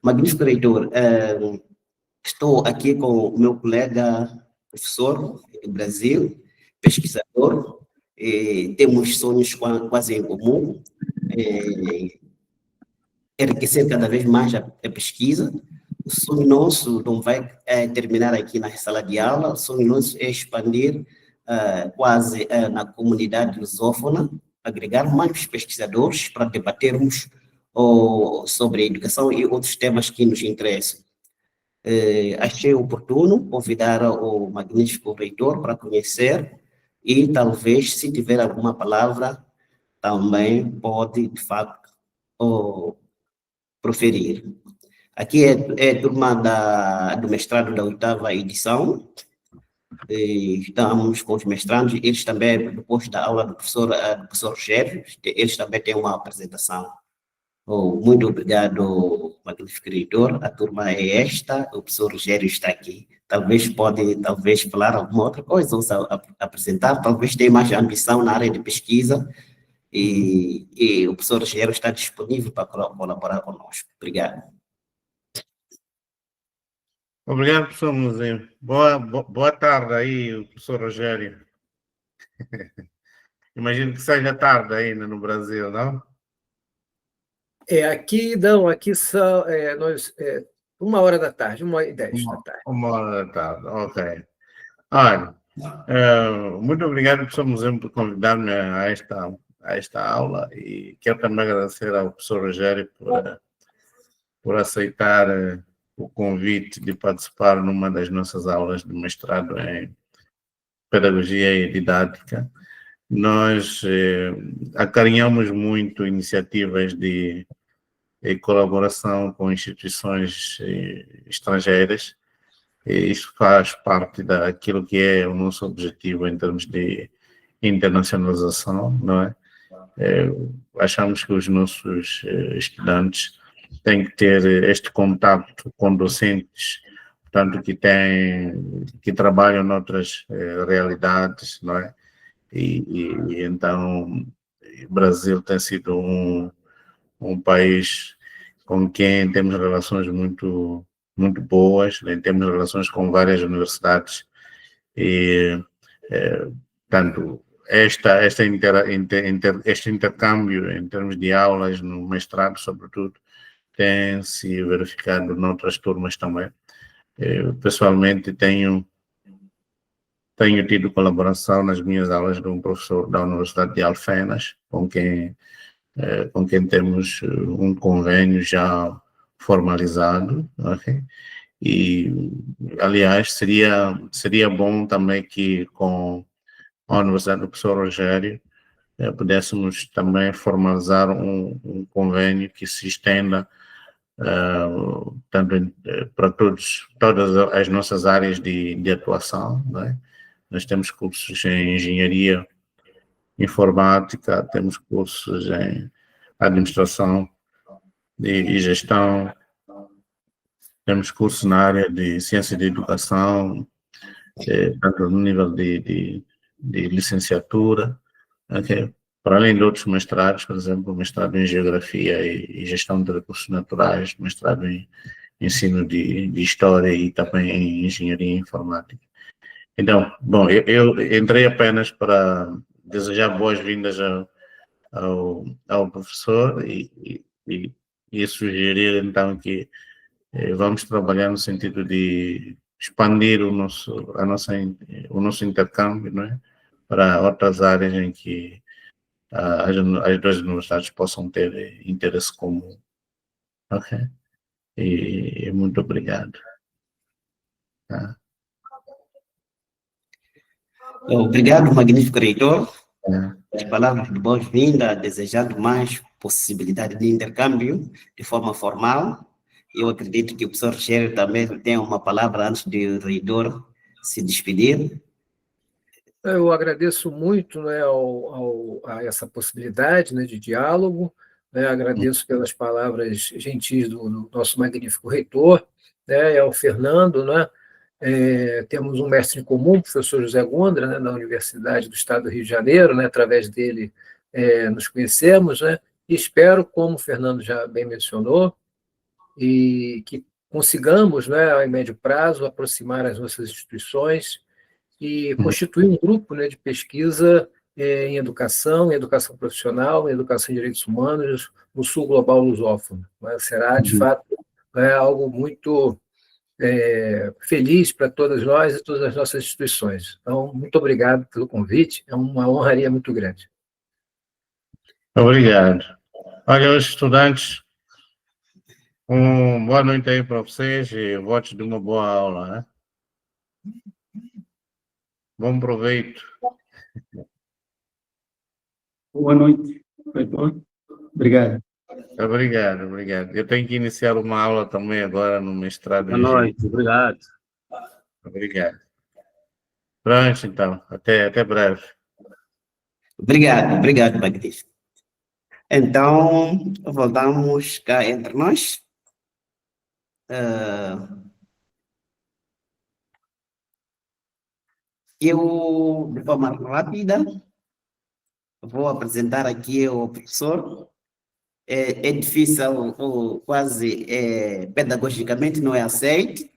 Magnífico reitor, estou aqui com o meu colega professor do Brasil, pesquisador, temos sonhos quase em comum, enriquecer cada vez mais a pesquisa. O sonho nosso não vai terminar aqui na sala de aula, o sonho nosso é expandir quase na comunidade lusófona, agregar mais pesquisadores para debatermos sobre educação e outros temas que nos interessam. Achei oportuno convidar o magnífico reitor para conhecer e talvez, se tiver alguma palavra, também pode, de facto, proferir. Aqui é a turma do mestrado da 8ª edição, estamos com os mestrandos, eles também, depois da aula do professor Rogério, eles também têm uma apresentação. Muito obrigado, magnífico reitor, a turma é esta, o professor Rogério está aqui. Talvez falar alguma outra coisa, ou apresentar, talvez tenha mais ambição na área de pesquisa, e o professor Rogério está disponível para colaborar conosco. Obrigado. Obrigado, professor Mozinho. Boa tarde aí, professor Rogério. Imagino que seja tarde ainda no Brasil, não? Aqui são 1h da tarde, 1h10 da tarde. 1h da tarde, ok. Olha, muito obrigado, professor Mozinho, por convidar-me a esta aula, e quero também agradecer ao professor Rogério por aceitar o convite de participar numa das nossas aulas de mestrado em Pedagogia e Didática. Nós acarinhamos muito iniciativas de colaboração com instituições estrangeiras, e isso faz parte daquilo que é o nosso objetivo em termos de internacionalização, não é? Achamos que os nossos estudantes têm que ter este contato com docentes, portanto, que trabalham noutras realidades, não é? E então, o Brasil tem sido um país com quem temos relações muito, muito boas, né? Temos relações com várias universidades, e, portanto, este intercâmbio em termos de aulas no mestrado, sobretudo, tem se verificado noutras turmas também. Eu, pessoalmente, tenho tido colaboração nas minhas aulas de um professor da Universidade de Alfenas, com quem temos um convênio já formalizado, okay? E, aliás, seria bom também que com a Universidade do professor Rogério pudéssemos também formalizar um convênio que se estenda tanto para todas as nossas áreas de atuação, né? Nós temos cursos em engenharia informática, temos cursos em administração e gestão, temos cursos na área de ciência de educação, tanto no nível de licenciatura, okay? Para além de outros mestrados, por exemplo, mestrado em Geografia e Gestão de Recursos Naturais, mestrado em Ensino de História e também em Engenharia Informática. Então, bom, eu entrei apenas para desejar boas-vindas ao professor e sugerir, então, que vamos trabalhar no sentido de expandir o nosso intercâmbio, não é? Para outras áreas em que as duas universidades possam ter interesse comum. Ok? E muito obrigado. Tá? Obrigado, magnífico reitor. As palavras de boas-vinda, desejando mais possibilidade de intercâmbio de forma formal. Eu acredito que o professor Rogério também tem uma palavra antes de o reitor se despedir. Eu agradeço muito, né, a essa possibilidade, né, de diálogo, né, agradeço pelas palavras gentis do nosso magnífico reitor, né, é o Fernando, né, temos um mestre em comum, o professor José Gondra, né, da Universidade do Estado do Rio de Janeiro, né, através dele nos conhecemos, né, e espero, como o Fernando já bem mencionou, e que consigamos, né, em médio prazo, aproximar as nossas instituições e constituir um grupo, né, de pesquisa em educação profissional, em educação em direitos humanos, no sul global lusófono. Né? Será, de fato, algo muito feliz para todas nós e todas as nossas instituições. Então, muito obrigado pelo convite, é uma honraria muito grande. Obrigado. Olha, os estudantes, boa noite aí para vocês e votos de uma boa aula, né? Bom proveito. Boa noite, reitor. Obrigado. Obrigado, obrigado. Eu tenho que iniciar uma aula também agora no mestrado. Boa noite, obrigado. Obrigado. Pronto, então. Até breve. Obrigado, Magnífico. Então, voltamos cá entre nós. Eu, de forma rápida, vou apresentar aqui o professor. É difícil, ou quase pedagogicamente não é aceito,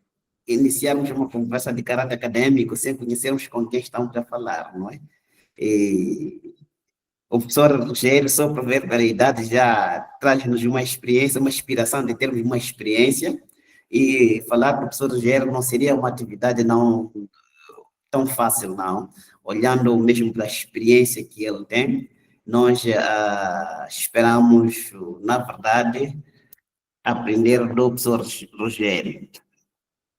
iniciarmos uma conversa de caráter acadêmico sem conhecermos com quem estamos a falar, não é? E o professor Rogério, só por ver a idade, já traz-nos uma experiência, uma inspiração de termos uma experiência, e falar para o professor Rogério não seria uma atividade não tão fácil, não. Olhando mesmo para a experiência que ele tem, nós esperamos, na verdade, aprender do professor Rogério.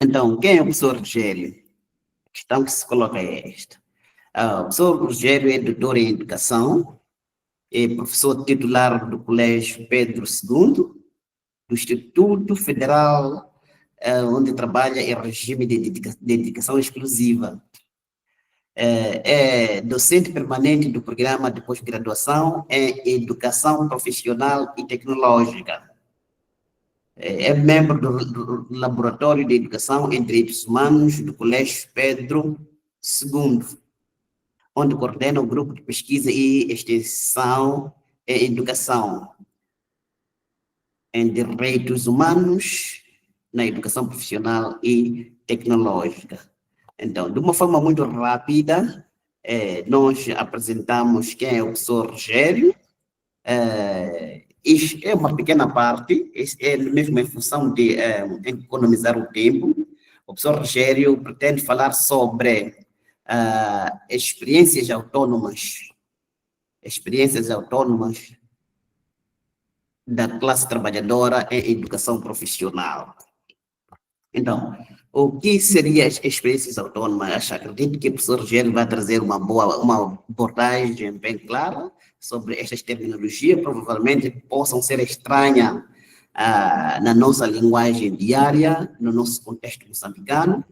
Então, quem é o professor Rogério? A questão que se coloca é esta. O professor Rogério é doutor em educação, é professor titular do Colégio Pedro II, do Instituto Federal, onde trabalha em regime de dedicação exclusiva. É docente permanente do programa de pós-graduação em Educação Profissional e Tecnológica. É membro do Laboratório de Educação em Direitos Humanos do Colégio Pedro II, onde coordena o grupo de pesquisa e extensão em educação em direitos humanos, na educação profissional e tecnológica. Então, de uma forma muito rápida, nós apresentamos quem é o professor Rogério. Isso é uma pequena parte, é mesmo em função de economizar o tempo. O professor Rogério pretende falar sobre experiências autônomas da classe trabalhadora em educação profissional. Então, o que seriam as experiências autónomas? Acredito que o professor Rogério vai trazer uma abordagem bem clara sobre estas terminologias, provavelmente possam ser estranhas na nossa linguagem diária, no nosso contexto moçambicano,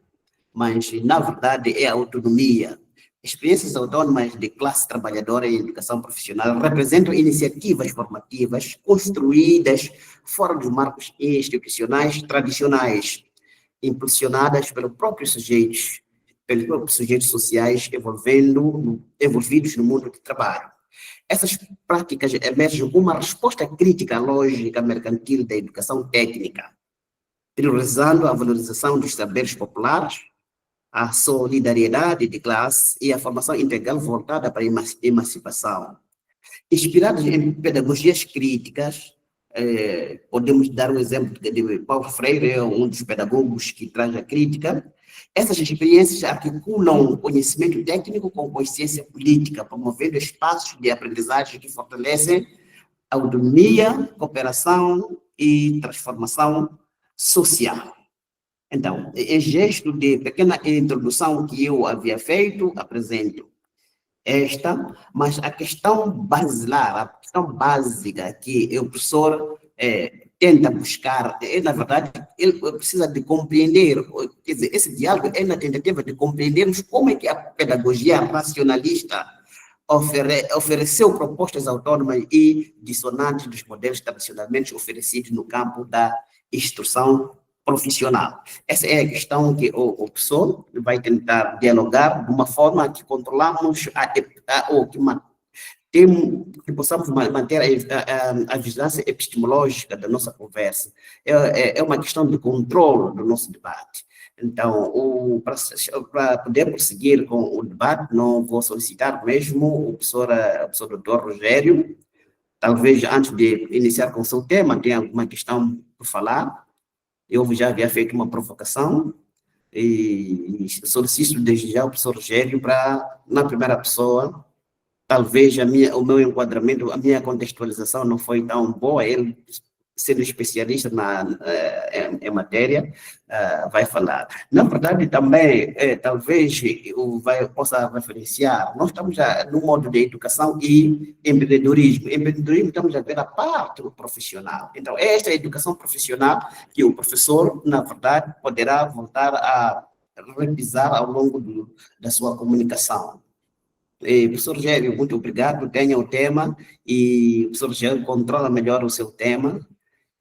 mas, na verdade, é a autonomia. Experiências autônomas de classe trabalhadora em educação profissional representam iniciativas formativas construídas fora dos marcos institucionais tradicionais, impulsionadas pelos próprios sujeitos sociais envolvidos no mundo de trabalho. Essas práticas emergem uma resposta crítica à lógica mercantil da educação técnica, priorizando a valorização dos saberes populares, a solidariedade de classe e a formação integral voltada para a emancipação. Inspirados em pedagogias críticas, podemos dar um exemplo de Paulo Freire, um dos pedagogos que traz a crítica. Essas experiências articulam conhecimento técnico com consciência política, promovendo espaços de aprendizagem que fortalecem a autonomia, cooperação e transformação social. Então, em gesto de pequena introdução que eu havia feito, apresento esta, mas a questão basilar, a questão básica que o professor tenta buscar, na verdade, ele precisa de compreender, quer dizer, esse diálogo é na tentativa de compreendermos como é que a pedagogia racionalista ofereceu propostas autônomas e dissonantes dos modelos tradicionalmente oferecidos no campo da instrução profissional. Essa é a questão que o professor vai tentar dialogar de uma forma que controlamos ou que que possamos manter a vigilância epistemológica da nossa conversa. É uma questão de controle do nosso debate. Então, para poder prosseguir com o debate, não vou solicitar mesmo o professor doutor Rogério, talvez antes de iniciar com o seu tema, tenha alguma questão por falar. Eu já havia feito uma provocação e solicito desde já o professor Rogério para, na primeira pessoa, talvez o meu enquadramento, a minha contextualização não foi tão boa, ele, sendo especialista em matéria, vai falar. Na verdade, também, talvez possa referenciar, nós estamos no modo de educação e empreendedorismo. Empreendedorismo, estamos a ver a parte do profissional. Então, esta é a educação profissional que o professor, na verdade, poderá voltar a revisar ao longo da sua comunicação. Professor Rogério, muito obrigado, tenha o tema, e o professor Rogério controla melhor o seu tema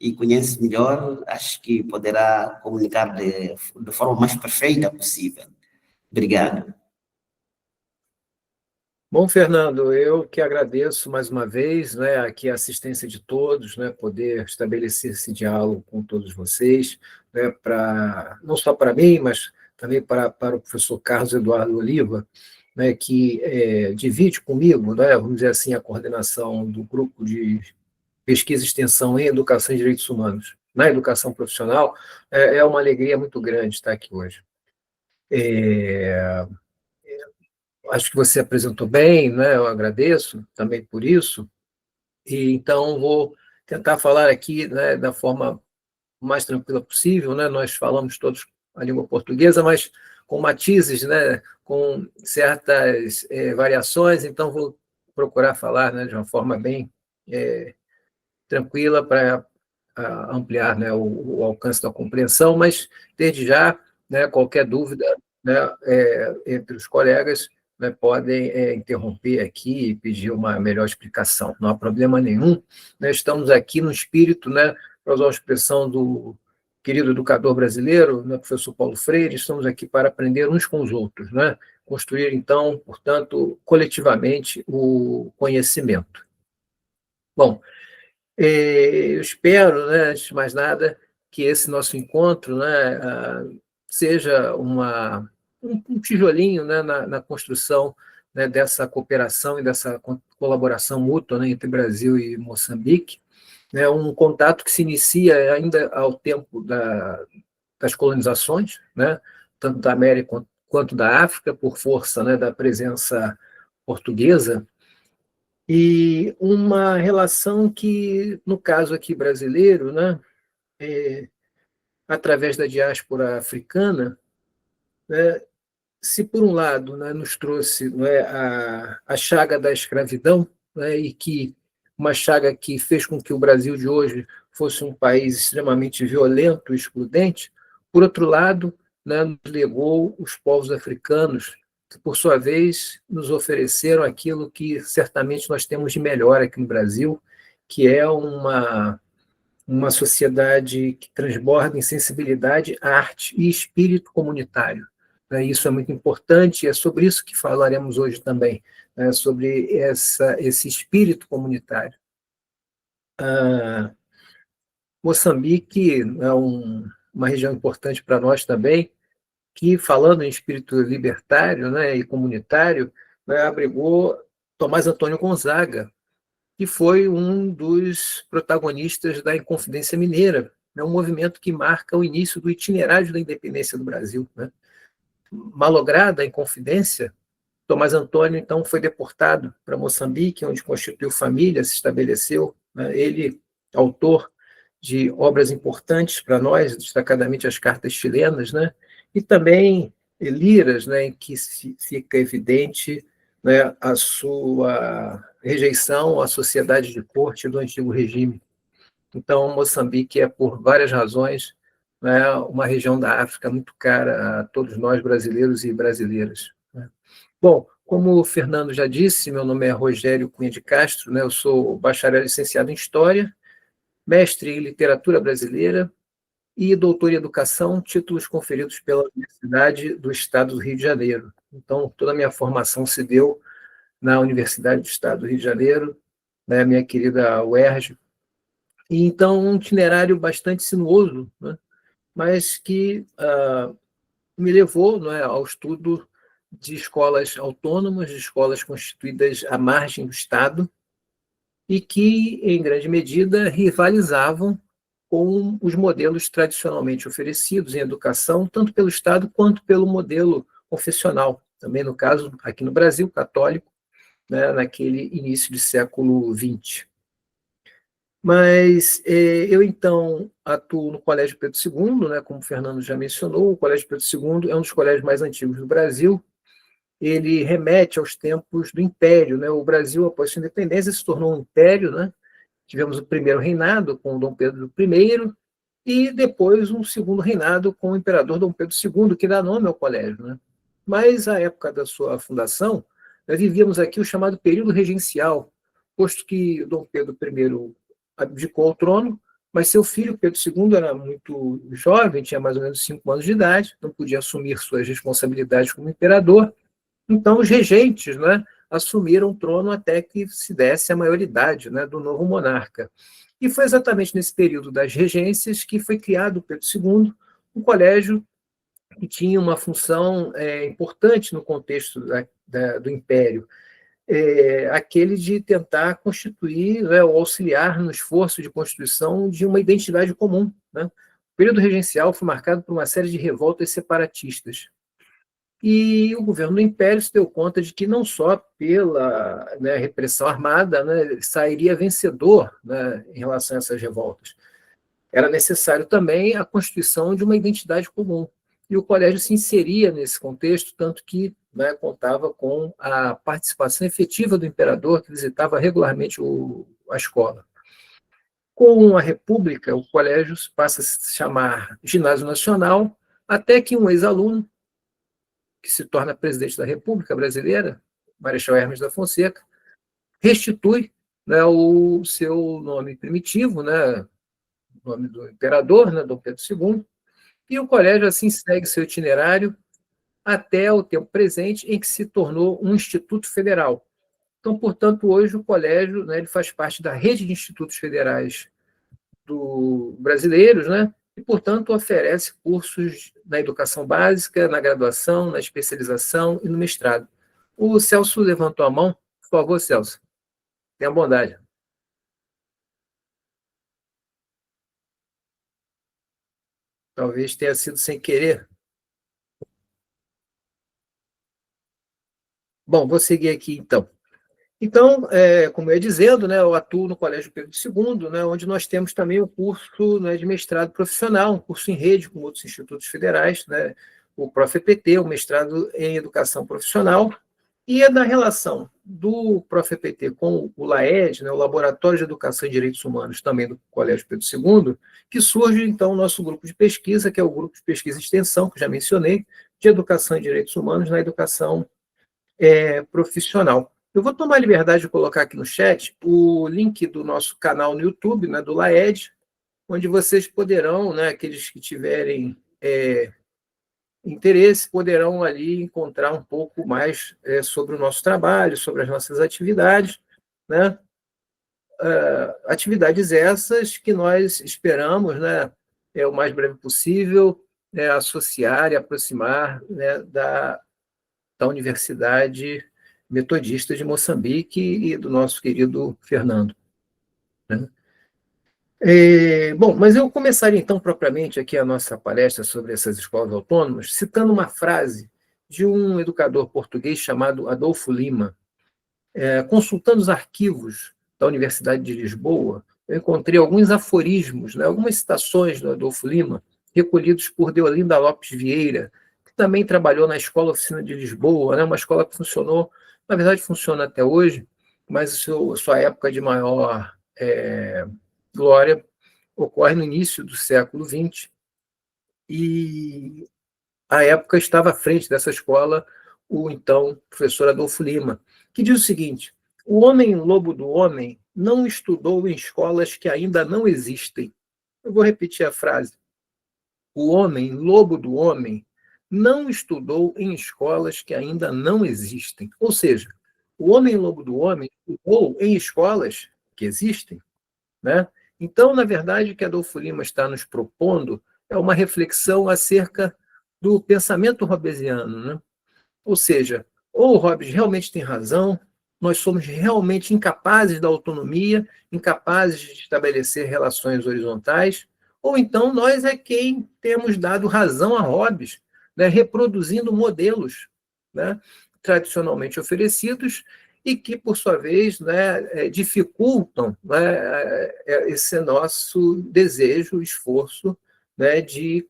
e conhece melhor, acho que poderá comunicar de forma mais perfeita possível. Obrigado. Bom, Fernando, eu que agradeço mais uma vez, né, aqui a assistência de todos, né, poder estabelecer esse diálogo com todos vocês, né, não só para mim, mas também para o professor Carlos Eduardo Oliva, né, que divide comigo, né, vamos dizer assim, a coordenação do grupo de pesquisa e extensão em educação e direitos humanos na educação profissional. É uma alegria muito grande estar aqui hoje. Acho que você apresentou bem, né, eu agradeço também por isso, e então vou tentar falar aqui, né, da forma mais tranquila possível, né, nós falamos todos a língua portuguesa, mas com matizes, né, com certas variações, então vou procurar falar, né, de uma forma bem tranquila para ampliar, né, o alcance da compreensão, mas desde já, né, qualquer dúvida, né, entre os colegas, né, podem interromper aqui e pedir uma melhor explicação, não há problema nenhum, né, estamos aqui no espírito, né, para usar a expressão do querido educador brasileiro, né, professor Paulo Freire, estamos aqui para aprender uns com os outros, né, construir, então, portanto, coletivamente o conhecimento. Bom, eu espero, né, antes de mais nada, que esse nosso encontro, né, seja um tijolinho, né, na construção, né, dessa cooperação e dessa colaboração mútua, né, entre Brasil e Moçambique, né, um contato que se inicia ainda ao tempo das colonizações, né, tanto da América quanto da África, por força, né, da presença portuguesa, e uma relação que, no caso aqui brasileiro, né, através da diáspora africana, né, se por um lado, né, nos trouxe, né, a chaga da escravidão, né, e que uma chaga que fez com que o Brasil de hoje fosse um país extremamente violento e excludente, por outro lado, né, nos legou os povos africanos, que, por sua vez, nos ofereceram aquilo que certamente nós temos de melhor aqui no Brasil, que é uma sociedade que transborda em sensibilidade, arte e espírito comunitário. Isso é muito importante, e é sobre isso que falaremos hoje também, né, sobre esse espírito comunitário. Moçambique é uma região importante para nós também, que, falando em espírito libertário, né, e comunitário, né, abrigou Tomás Antônio Gonzaga, que foi um dos protagonistas da Inconfidência Mineira, né, um movimento que marca o início do itinerário da independência do Brasil, né. Malograda a Inconfidência, Tomás Antônio, então, foi deportado para Moçambique, onde constituiu família, se estabeleceu, né, ele, autor de obras importantes para nós, destacadamente as cartas chilenas, né, e também liras, né, em que fica evidente, né, a sua rejeição à sociedade de corte do antigo regime. Então, Moçambique é, por várias razões, né, uma região da África muito cara a todos nós, brasileiros e brasileiras, né. Bom, como o Fernando já disse, meu nome é Rogério Cunha de Castro, né, eu sou bacharel licenciado em História, mestre em Literatura Brasileira e doutor em Educação, títulos conferidos pela Universidade do Estado do Rio de Janeiro. Então, toda a minha formação se deu na Universidade do Estado do Rio de Janeiro, né, minha querida UERJ. E, então, um itinerário bastante sinuoso, né, mas que me levou, né, ao estudo de escolas autônomas, de escolas constituídas à margem do Estado, e que, em grande medida, rivalizavam com os modelos tradicionalmente oferecidos em educação, tanto pelo Estado quanto pelo modelo confessional, também no caso, aqui no Brasil, católico, né, naquele início de século XX. Mas eu, então, atuo no Colégio Pedro II, né, como o Fernando já mencionou, o Colégio Pedro II é um dos colégios mais antigos do Brasil. Ele remete aos tempos do Império, né? O Brasil, após sua independência, se tornou um império, né? Tivemos o primeiro reinado com Dom Pedro I e depois um segundo reinado com o imperador Dom Pedro II, que dá nome ao colégio, né? Mas, à época da sua fundação, nós vivíamos aqui o chamado período regencial, posto que Dom Pedro I abdicou ao trono, mas seu filho, Pedro II, era muito jovem, tinha mais ou menos 5 anos de idade, não podia assumir suas responsabilidades como imperador. Então, os regentes, né, assumiram o trono até que se desse a maioridade, né, do novo monarca. E foi exatamente nesse período das regências que foi criado o Pedro II, um colégio que tinha uma função importante no contexto do Império, aquele de tentar constituir, né, ou auxiliar no esforço de constituição de uma identidade comum, né? O período regencial foi marcado por uma série de revoltas separatistas. E o governo do Império se deu conta de que não só pela, né, repressão armada, né, sairia vencedor, né, em relação a essas revoltas. Era necessário também a constituição de uma identidade comum. E o colégio se inseria nesse contexto, tanto que, né, contava com a participação efetiva do imperador, que visitava regularmente a escola. Com a República, o colégio passa a se chamar Ginásio Nacional, até que um ex-aluno, que se torna presidente da República Brasileira, Marechal Hermes da Fonseca, restitui, né, o seu nome primitivo, né, o nome do imperador, né, Dom Pedro II, e o colégio assim segue seu itinerário até o tempo presente, em que se tornou um instituto federal. Então, portanto, hoje o colégio, né, ele faz parte da rede de institutos federais brasileiros, né, e, portanto, oferece cursos na educação básica, na graduação, na especialização e no mestrado. O Celso levantou a mão. Por favor, Celso, tenha bondade. Talvez tenha sido sem querer. Bom, vou seguir aqui, então. Então, como eu ia dizendo, né, eu atuo no Colégio Pedro II, né, onde nós temos também o curso, né, de mestrado profissional, um curso em rede com outros institutos federais, né, o ProfEPT, o mestrado em educação profissional, e é da relação do ProfEPT com o LAED, né, o Laboratório de Educação e Direitos Humanos, também do Colégio Pedro II, que surge, então, o nosso grupo de pesquisa, que é o grupo de pesquisa e extensão, que já mencionei, de Educação e Direitos Humanos na educação profissional. Eu vou tomar a liberdade de colocar aqui no chat o link do nosso canal no YouTube, né, do LAED, onde vocês poderão, né, aqueles que tiverem interesse, poderão ali encontrar um pouco mais sobre o nosso trabalho, sobre as nossas atividades, né? Atividades essas que nós esperamos, né, o mais breve possível, associar e aproximar, né, da Universidade Metodista de Moçambique e do nosso querido Fernando, né? Bom, mas eu começaria, então, propriamente aqui a nossa palestra sobre essas escolas autônomas, citando uma frase de um educador português chamado Adolfo Lima. Consultando os arquivos da Universidade de Lisboa, eu encontrei alguns aforismos, né, algumas citações do Adolfo Lima, recolhidos por Deolinda Lopes Vieira, que também trabalhou na Escola Oficina de Lisboa, né, uma escola que funcionou, na verdade funciona até hoje, mas sua época de maior glória ocorre no início do século XX, e à época estava à frente dessa escola o então professor Adolfo Lima, que diz o seguinte: o homem lobo do homem não estudou em escolas que ainda não existem. Eu vou repetir a frase. O homem lobo do homem não estudou em escolas que ainda não existem. Ou seja, o homem lobo do homem, ou em escolas que existem, né? Então, na verdade, o que Adolfo Lima está nos propondo é uma reflexão acerca do pensamento hobbesiano, né? Ou seja, ou o Hobbes realmente tem razão, nós somos realmente incapazes da autonomia, incapazes de estabelecer relações horizontais, ou então nós é quem temos dado razão a Hobbes, né, reproduzindo modelos, né, tradicionalmente oferecidos e que, por sua vez, né, dificultam, né, esse nosso desejo, esforço, né, de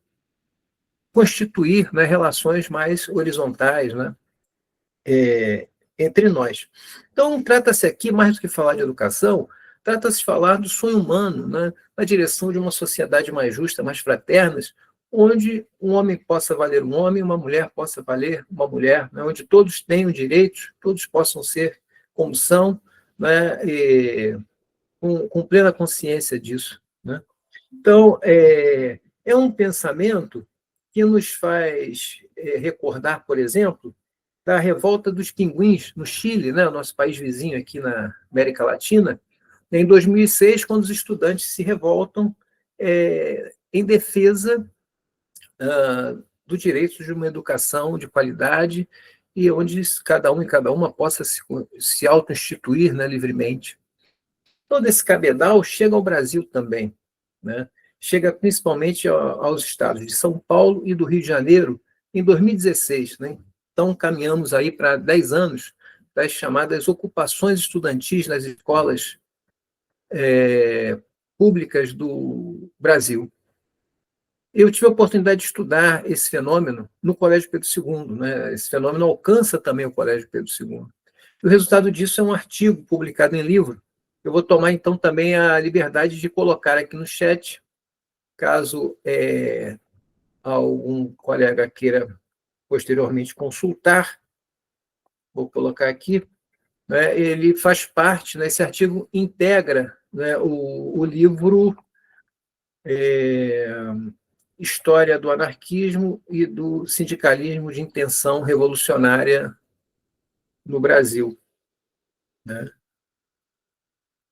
constituir, né, relações mais horizontais, né, entre nós. Então, trata-se aqui, mais do que falar de educação, trata-se de falar do sonho humano, né, na direção de uma sociedade mais justa, mais fraterna, onde um homem possa valer um homem, uma mulher possa valer uma mulher, né, onde todos tenham direitos, todos possam ser como são, né, com plena consciência disso, né? Então, é um pensamento que nos faz recordar, por exemplo, da revolta dos pinguins no Chile, né, nosso país vizinho aqui na América Latina, em 2006, quando os estudantes se revoltam em defesa do direito de uma educação de qualidade e onde cada um e cada uma possa se auto-instituir, né, livremente. Todo esse cabedal chega ao Brasil também, né? Chega principalmente aos estados de São Paulo e do Rio de Janeiro em 2016, né? Então, caminhamos aí para 10 anos das chamadas ocupações estudantis nas escolas públicas do Brasil. Eu tive a oportunidade de estudar esse fenômeno no Colégio Pedro II, né? Esse fenômeno alcança também o Colégio Pedro II. E o resultado disso é um artigo publicado em livro. Eu vou tomar, então, também a liberdade de colocar aqui no chat, caso algum colega queira posteriormente consultar, vou colocar aqui, né? Ele faz parte, né, esse artigo integra, né, o livro História do Anarquismo e do Sindicalismo de Intenção Revolucionária no Brasil, né?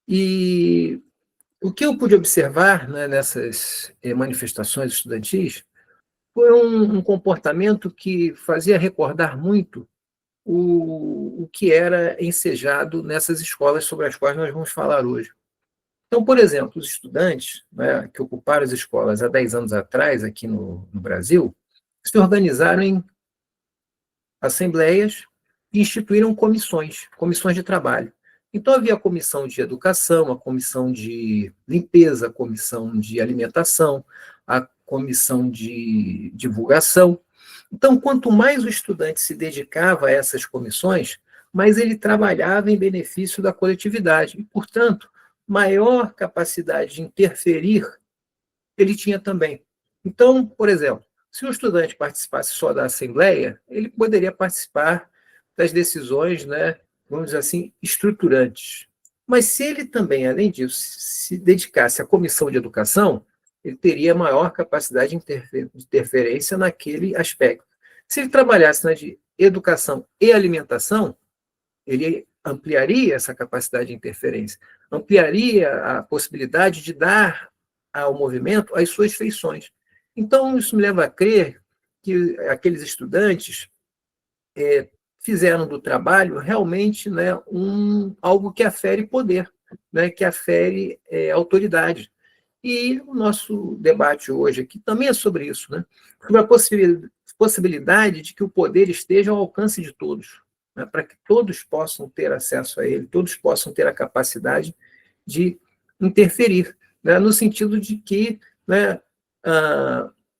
E o que eu pude observar, né, nessas manifestações estudantis foi um comportamento que fazia recordar muito o que era ensejado nessas escolas sobre as quais nós vamos falar hoje. Então, por exemplo, os estudantes, né, que ocuparam as escolas há 10 anos atrás, aqui no Brasil, se organizaram em assembleias e instituíram comissões de trabalho. Então, havia a comissão de educação, a comissão de limpeza, a comissão de alimentação, a comissão de divulgação. Então, quanto mais o estudante se dedicava a essas comissões, mais ele trabalhava em benefício da coletividade e, portanto, maior capacidade de interferir ele tinha também. Então, por exemplo, se o estudante participasse só da assembleia, ele poderia participar das decisões, né, vamos dizer assim, estruturantes. Mas se ele também, além disso, se dedicasse à comissão de educação, ele teria maior capacidade de interferência naquele aspecto. Se ele trabalhasse na de educação e alimentação, ele ampliaria essa capacidade de interferência, ampliaria a possibilidade de dar ao movimento as suas feições. Então, isso me leva a crer que aqueles estudantes fizeram do trabalho realmente, né, algo que afere poder, né, que afere autoridade. E o nosso debate hoje aqui também é sobre isso, né, sobre a possibilidade de que o poder esteja ao alcance de todos, né, para que todos possam ter acesso a ele, todos possam ter a capacidade de interferir, né, no sentido de que, né,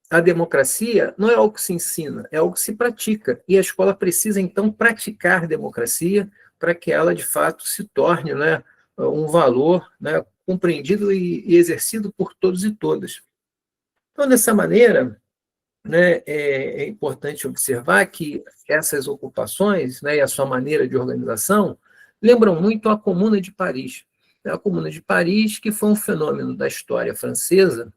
a democracia não é algo que se ensina, é algo que se pratica. E a escola precisa, então, praticar democracia para que ela, de fato, se torne, né, um valor, né, compreendido e exercido por todos e todas. Então, dessa maneira, né, é importante observar que essas ocupações, né, e a sua maneira de organização lembram muito a Comuna de Paris. A Comuna de Paris, que foi um fenômeno da história francesa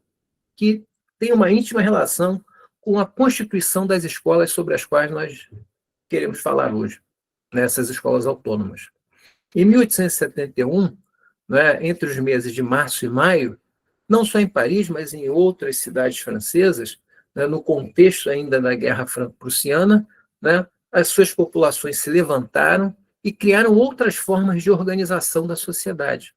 que tem uma íntima relação com a constituição das escolas sobre as quais nós queremos falar hoje. nessas escolas autônomas. Em 1871, né, entre os meses de março e maio, não só em Paris, mas em outras cidades francesas, né, no contexto ainda da Guerra Franco-Prussiana, né, as suas populações se levantaram e criaram outras formas de organização da sociedade,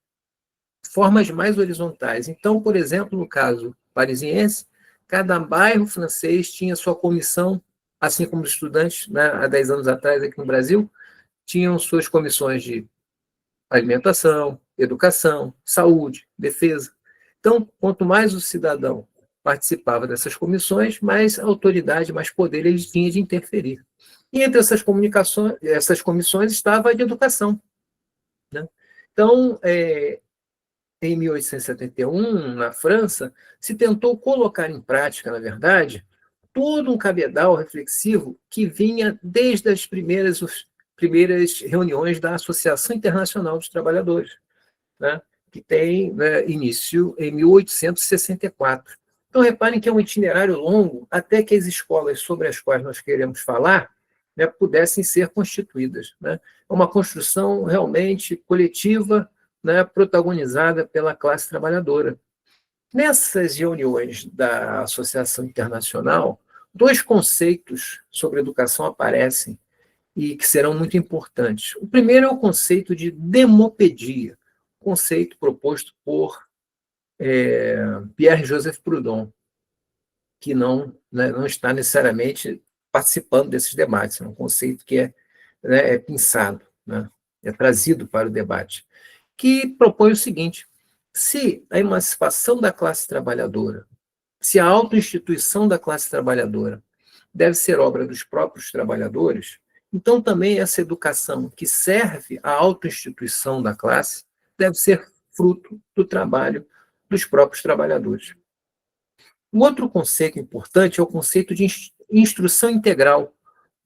formas mais horizontais. Então, por exemplo, no caso parisiense, cada bairro francês tinha sua comissão, assim como os estudantes, né, há 10 anos atrás aqui no Brasil, tinham suas comissões de alimentação, educação, saúde, defesa. Então, quanto mais o cidadão participava dessas comissões, mais autoridade, mais poder ele tinha de interferir. E entre essas comissões estava a de educação, né? Então, em 1871, na França, se tentou colocar em prática, na verdade, todo um cabedal reflexivo que vinha desde as primeiras reuniões da Associação Internacional dos Trabalhadores, né, que tem, né, início em 1864. Então, reparem que é um itinerário longo até que as escolas sobre as quais nós queremos falar, né, pudessem ser constituídas, né? É uma construção realmente coletiva, né, protagonizada pela classe trabalhadora. Nessas reuniões da Associação Internacional, dois conceitos sobre educação aparecem e que serão muito importantes. O primeiro é o conceito de demopedia, conceito proposto por Pierre-Joseph Proudhon, que não está necessariamente participando desses debates, é um conceito que é pensado, né, é trazido para o debate, que propõe o seguinte: se a emancipação da classe trabalhadora, se a autoinstituição da classe trabalhadora deve ser obra dos próprios trabalhadores, então também essa educação que serve à autoinstituição da classe deve ser fruto do trabalho dos próprios trabalhadores. Um outro conceito importante é o conceito de instrução integral,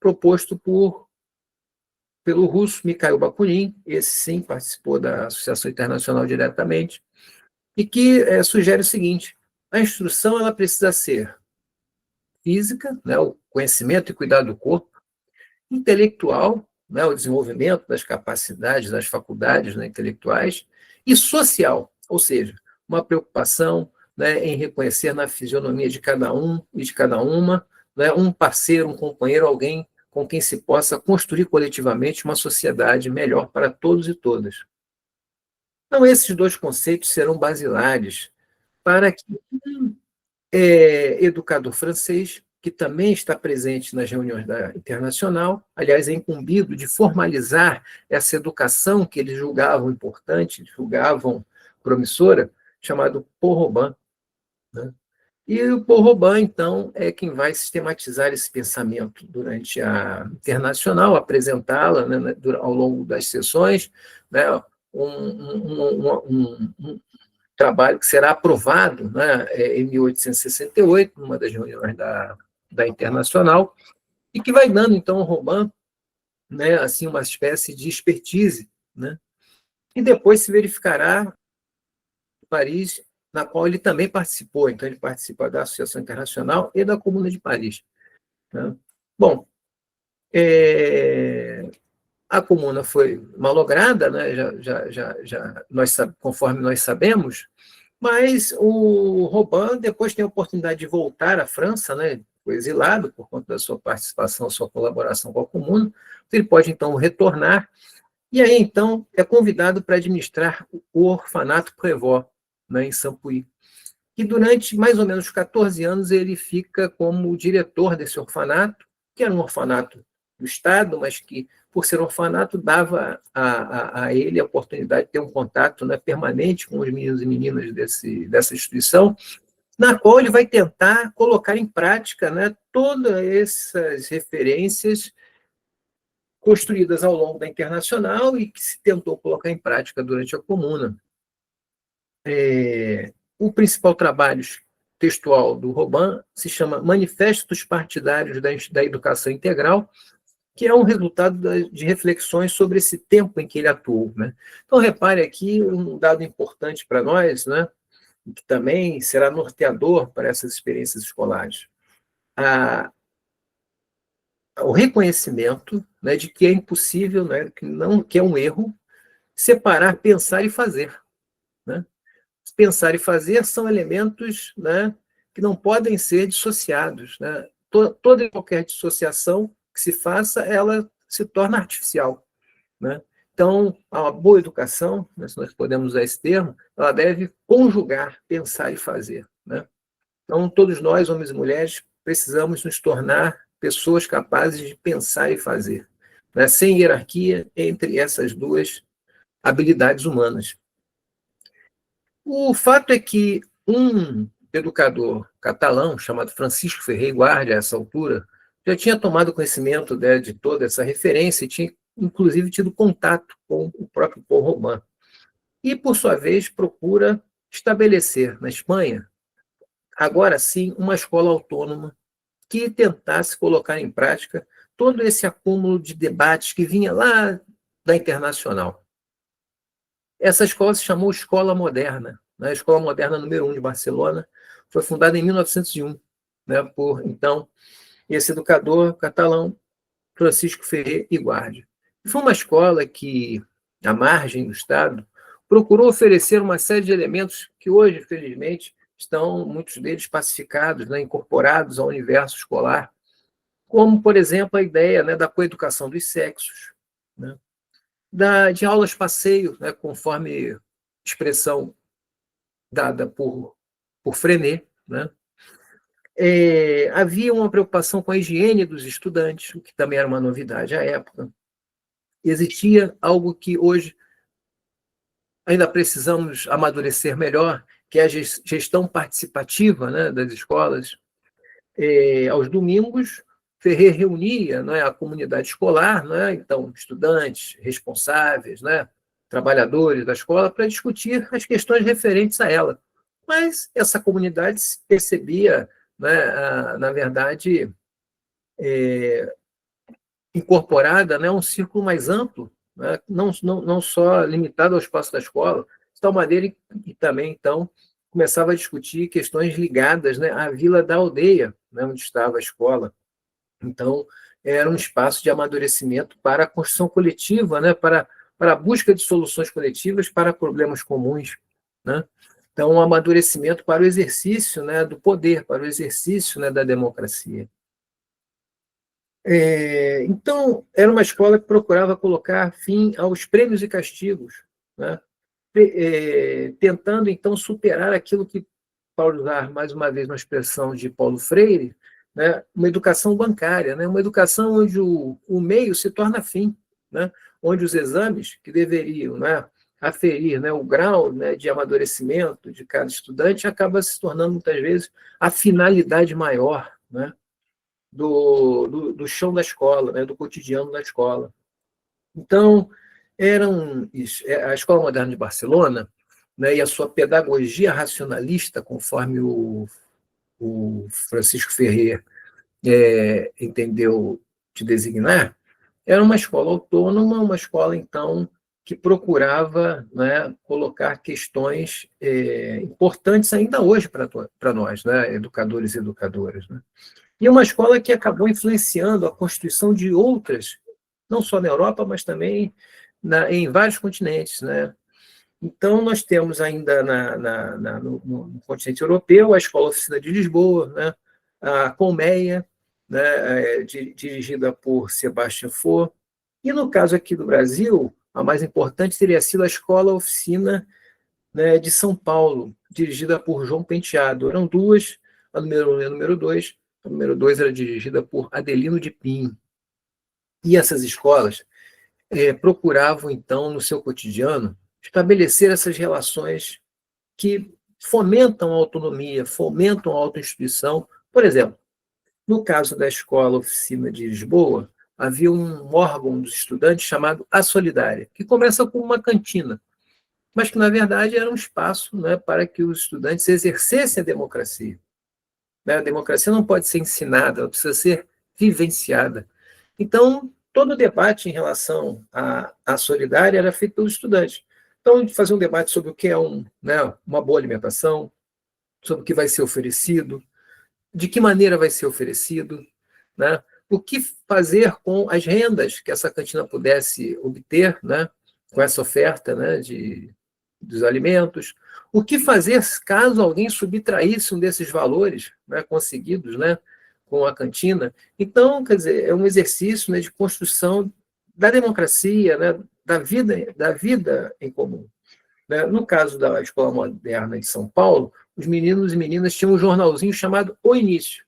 proposto pelo russo Mikhail Bakunin, esse sim participou da Associação Internacional diretamente, e que sugere o seguinte: a instrução ela precisa ser física, né, o conhecimento e cuidado do corpo, intelectual, né, o desenvolvimento das capacidades, das faculdades, né, intelectuais, e social, ou seja, uma preocupação, né, em reconhecer na fisionomia de cada um e de cada uma, né, um parceiro, um companheiro, alguém com quem se possa construir coletivamente uma sociedade melhor para todos e todas. Então, esses dois conceitos serão basilares para que um educador francês, que também está presente nas reuniões da Internacional, aliás, é incumbido de formalizar essa educação que eles julgavam importante, julgavam promissora, chamado Paul Robin, né? E o Paul Robin, então, é quem vai sistematizar esse pensamento durante a Internacional, apresentá-la, né, ao longo das sessões, né, um trabalho que será aprovado, né, em 1868, numa das reuniões da Internacional, e que vai dando, então, ao Robin, né, assim, uma espécie de expertise, né, e depois se verificará em Paris, na qual ele também participou. Então, ele participa da Associação Internacional e da Comuna de Paris, né? Bom, a Comuna foi malograda, né, conforme nós sabemos, mas o Robin depois tem a oportunidade de voltar à França, né, foi exilado por conta da sua participação, sua colaboração com a Comuna, ele pode, então, retornar, e aí, então, é convidado para administrar o orfanato Prévost, né, em Saint-Puy. E durante mais ou menos 14 anos ele fica como diretor desse orfanato, que era um orfanato do Estado, mas que, por ser um orfanato, dava a ele a oportunidade de ter um contato, né, permanente com os meninos e meninas dessa instituição, na qual ele vai tentar colocar em prática, né, todas essas referências construídas ao longo da Internacional e que se tentou colocar em prática durante a Comuna. O principal trabalho textual do Robin se chama Manifesto dos Partidários da Educação Integral, que é um resultado de reflexões sobre esse tempo em que ele atuou, né? Então, repare aqui um dado importante para nós, né, que também será norteador para essas experiências escolares. O reconhecimento, né, de que é impossível, né, que é um erro, separar pensar e fazer, né? Pensar e fazer são elementos, né, que não podem ser dissociados, né? Toda e qualquer dissociação que se faça, ela se torna artificial, né? Então, a boa educação, né, se nós podemos usar esse termo, ela deve conjugar pensar e fazer, né? Então, todos nós, homens e mulheres, precisamos nos tornar pessoas capazes de pensar e fazer, né? Sem hierarquia entre essas duas habilidades humanas. O fato é que um educador catalão, chamado Francisco Ferrer i Guàrdia, a essa altura, já tinha tomado conhecimento, né, de toda essa referência e tinha, inclusive, tido contato com o próprio Paul Robin. E, por sua vez, procura estabelecer na Espanha, agora sim, uma escola autônoma que tentasse colocar em prática todo esse acúmulo de debates que vinha lá da Internacional. Essa escola se chamou Escola Moderna, né? A Escola Moderna número 1 de Barcelona, foi fundada em 1901, né, por, então, esse educador catalão, Francisco Ferrer i Guàrdia. Foi uma escola que, à margem do Estado, procurou oferecer uma série de elementos que hoje, felizmente, estão, muitos deles, pacificados, né, incorporados ao universo escolar, como, por exemplo, a ideia, né, da coeducação dos sexos, né, de aulas passeio, né, conforme expressão dada por Freinet, né? Havia uma preocupação com a higiene dos estudantes, o que também era uma novidade à época. Existia algo que hoje ainda precisamos amadurecer melhor, que é a gestão participativa, né, das escolas. Aos domingos, Ferrer reunia, né, a comunidade escolar, né, então estudantes, responsáveis, né, trabalhadores da escola, para discutir as questões referentes a ela. Mas essa comunidade se percebia, né, na verdade, incorporada, né, a um círculo mais amplo, né, não só limitado ao espaço da escola, de tal maneira que também, então, começava a discutir questões ligadas, né, à vila da aldeia, né, onde estava a escola. Então, era um espaço de amadurecimento para a construção coletiva, né, para a busca de soluções coletivas para problemas comuns, né? Então, um amadurecimento para o exercício, né, do poder, para o exercício, né, da democracia. Então, era uma escola que procurava colocar fim aos prêmios e castigos, né, tentando, então, superar aquilo que, para usar mais uma vez uma expressão de Paulo Freire, né, uma educação bancária, né, uma educação onde o meio se torna fim, né, onde os exames que deveriam, né, aferir, né, o grau, né, de amadurecimento de cada estudante acaba se tornando, muitas vezes, a finalidade maior, né, do chão da escola, né, do cotidiano da escola. Então, a Escola Moderna de Barcelona, né, e a sua pedagogia racionalista, conforme o Francisco Ferrer entendeu de designar, era uma escola autônoma, uma escola, então, que procurava, né, colocar questões importantes ainda hoje para nós, né, educadores e educadoras, né? E uma escola que acabou influenciando a constituição de outras, não só na Europa, mas também em vários continentes, né? Então, nós temos ainda no continente europeu a Escola Oficina de Lisboa, né? A Colmeia, né? Dirigida por Sebastião Faure. E, no caso aqui do Brasil, a mais importante teria sido a Escola Oficina, né, de São Paulo, dirigida por João Penteado. Eram duas, a número 1 e a número 2. A número 2 era dirigida por Adelino de Pinho. E essas escolas procuravam, então, no seu cotidiano, estabelecer essas relações que fomentam a autonomia, fomentam a autoinstituição. Por exemplo, no caso da Escola Oficina de Lisboa, havia um órgão dos estudantes chamado A Solidária, que começa com uma cantina, mas que, na verdade, era um espaço, né, para que os estudantes exercessem a democracia. A democracia não pode ser ensinada, ela precisa ser vivenciada. Então, todo o debate em relação à Solidária era feito pelos estudantes. Então, a gente fazia um debate sobre o que é uma boa alimentação, sobre o que vai ser oferecido, de que maneira vai ser oferecido, né? O que fazer com as rendas que essa cantina pudesse obter, né, com essa oferta, né, dos alimentos? O que fazer caso alguém subtraísse um desses valores, né, conseguidos, né, com a cantina? Então, quer dizer, é um exercício, né, de construção da democracia, né, da vida em comum. Né? No caso da Escola Moderna de São Paulo, os meninos e meninas tinham um jornalzinho chamado O Início,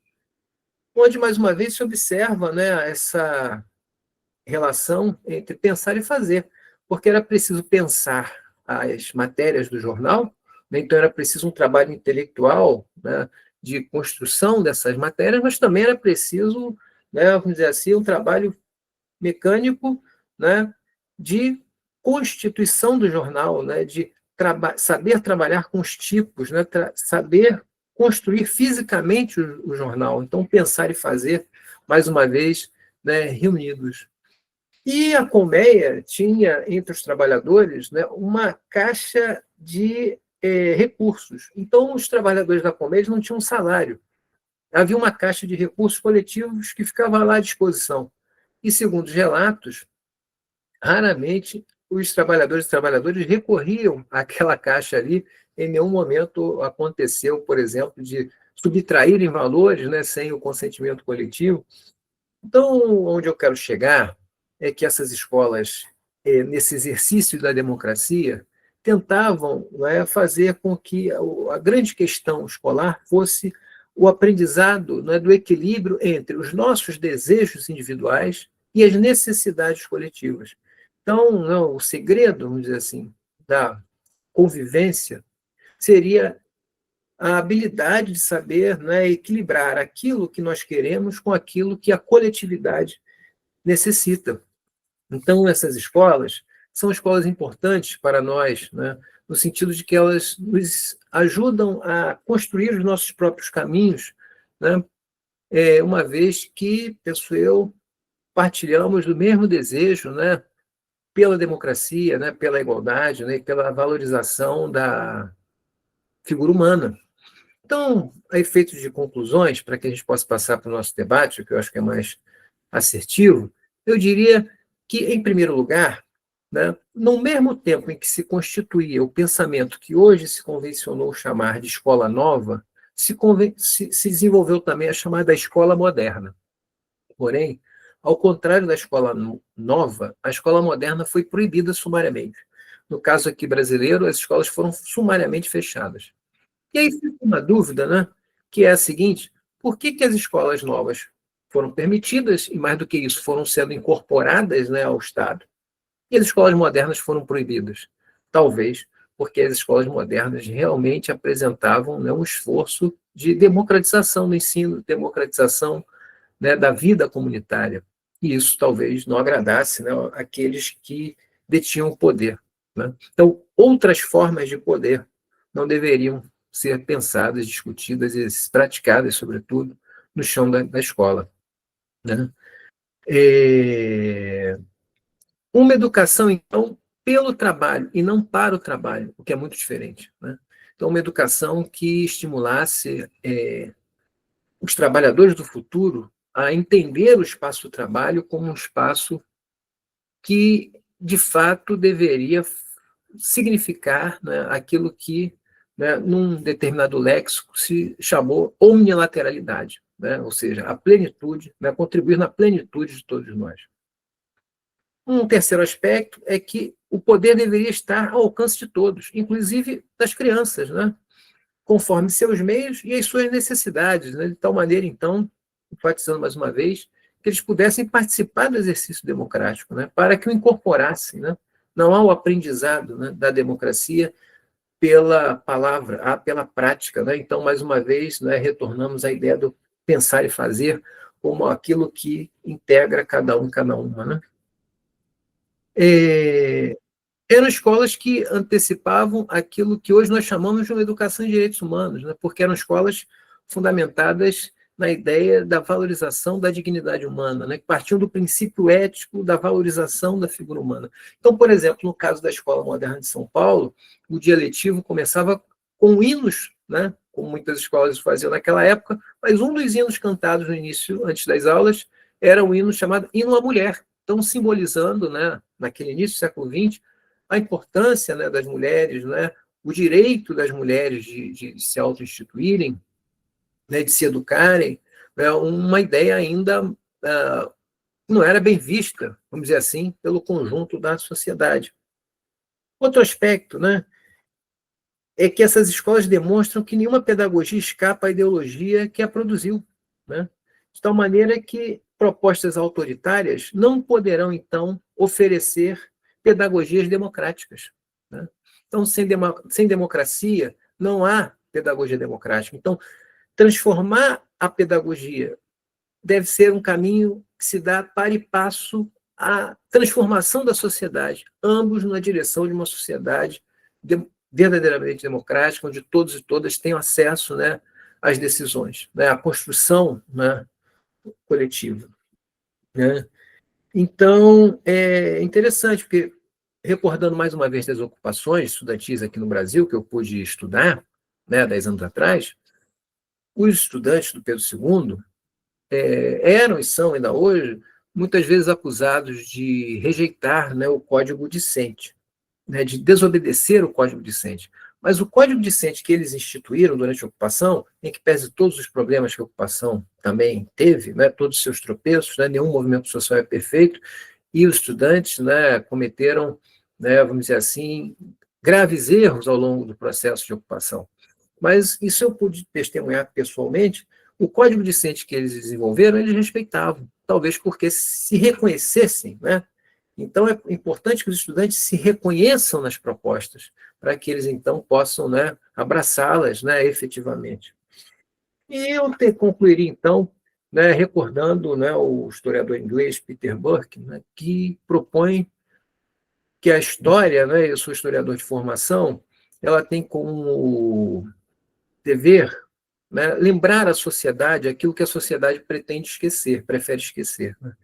onde, mais uma vez, se observa, né, essa relação entre pensar e fazer, porque era preciso pensar as matérias do jornal, né, então era preciso um trabalho intelectual, né, de construção dessas matérias, mas também era preciso, né, vamos dizer assim, um trabalho mecânico, né, de constituição do jornal, né, de saber trabalhar com os tipos, né, saber construir fisicamente o jornal. Então, pensar e fazer, mais uma vez, né, reunidos. E a colmeia tinha, entre os trabalhadores, né, uma caixa de recursos. Então, os trabalhadores da colmeia não tinham salário. Havia uma caixa de recursos coletivos que ficava lá à disposição. E, segundo os relatos, raramente os trabalhadores e trabalhadoras recorriam àquela caixa ali. Em nenhum momento aconteceu, por exemplo, de subtraírem valores, né, sem o consentimento coletivo. Então, onde eu quero chegar é que essas escolas, nesse exercício da democracia, tentavam, né, fazer com que a grande questão escolar fosse o aprendizado, né, do equilíbrio entre os nossos desejos individuais e as necessidades coletivas. Então, não, o segredo, vamos dizer assim, da convivência seria a habilidade de saber, né, equilibrar aquilo que nós queremos com aquilo que a coletividade necessita. Então, essas escolas são escolas importantes para nós, né, no sentido de que elas nos ajudam a construir os nossos próprios caminhos, né, uma vez que, penso eu, partilhamos do mesmo desejo, né, pela democracia, né, pela igualdade, né, e pela valorização da figura humana. Então, a efeito de conclusões, para que a gente possa passar para o nosso debate, que eu acho que é mais assertivo, eu diria que, em primeiro lugar, né, no mesmo tempo em que se constituía o pensamento que hoje se convencionou chamar de escola nova, se desenvolveu também a chamada escola moderna. Porém, ao contrário da escola nova, a escola moderna foi proibida sumariamente. No caso aqui brasileiro, as escolas foram sumariamente fechadas. E aí fica uma dúvida, né, que é a seguinte: por que as escolas novas foram permitidas e, mais do que isso, foram sendo incorporadas, né, ao Estado, e as escolas modernas foram proibidas? Talvez porque as escolas modernas realmente apresentavam, né, um esforço de democratização do ensino, democratização, né, da vida comunitária. E isso talvez não agradasse, né, aqueles que detinham o poder. Né? Então, outras formas de poder não deveriam ser pensadas, discutidas e praticadas, sobretudo, no chão da escola. Né? Uma educação, então, pelo trabalho e não para o trabalho, o que é muito diferente. Né? Então, uma educação que estimulasse os trabalhadores do futuro a entender o espaço do trabalho como um espaço que, de fato, deveria significar, né, aquilo que, né, num determinado léxico se chamou omnilateralidade, né, ou seja, a plenitude, né, contribuir na plenitude de todos nós. Um terceiro aspecto é que o poder deveria estar ao alcance de todos, inclusive das crianças, né, conforme seus meios e as suas necessidades, né, de tal maneira, então, enfatizando mais uma vez, que eles pudessem participar do exercício democrático, né, para que o incorporassem. Né? Não há o aprendizado, né, da democracia pela palavra, há pela prática. Né? Então, mais uma vez, né, retornamos à ideia do pensar e fazer como aquilo que integra cada um, cada uma. Né? Eram escolas que antecipavam aquilo que hoje nós chamamos de uma educação em direitos humanos, né? Porque eram escolas fundamentadas na ideia da valorização da dignidade humana, né? Que partiam do princípio ético da valorização da figura humana. Então, por exemplo, no caso da Escola Moderna de São Paulo, o dia letivo começava com hinos, né? Como muitas escolas faziam naquela época, mas um dos hinos cantados no início, antes das aulas, era um hino chamado Hino à Mulher, então simbolizando, né, naquele início do século XX, a importância, né, das mulheres, né, o direito das mulheres de se auto-instituírem, né, de se educarem, né, uma ideia ainda não era bem vista, vamos dizer assim, pelo conjunto da sociedade. Outro aspecto, né, é que essas escolas demonstram que nenhuma pedagogia escapa à ideologia que a produziu, né? De tal maneira que propostas autoritárias não poderão, então, oferecer pedagogias democráticas, né? Então, sem democracia, não há pedagogia democrática. Então, transformar a pedagogia deve ser um caminho que se dá para e passo à transformação da sociedade, ambos na direção de uma sociedade verdadeiramente democrática, onde todos e todas tenham acesso, né, às decisões, né, à construção, né, coletiva, né? Então, é interessante, porque, recordando mais uma vez das ocupações estudantis aqui no Brasil, que eu pude estudar, né, 10 anos atrás, os estudantes do Pedro II eram e são ainda hoje, muitas vezes acusados de rejeitar, né, o Código Dicente, né, de desobedecer o Código Dicente. Mas o Código Dicente que eles instituíram durante a ocupação, em que pese todos os problemas que a ocupação também teve, né, todos os seus tropeços, né, nenhum movimento social é perfeito, e os estudantes, né, cometeram, né, vamos dizer assim, graves erros ao longo do processo de ocupação. Mas isso eu pude testemunhar pessoalmente. O Código Dicente que eles desenvolveram, eles respeitavam, talvez porque se reconhecessem, né? Então, é importante que os estudantes se reconheçam nas propostas, para que eles, então, possam, né, abraçá-las, né, efetivamente. E eu concluiria, então, né, recordando, né, o historiador inglês Peter Burke, né, que propõe que a história, né, eu sou historiador de formação, ela tem como dever, né, lembrar à sociedade aquilo que a sociedade pretende esquecer, prefere esquecer, né?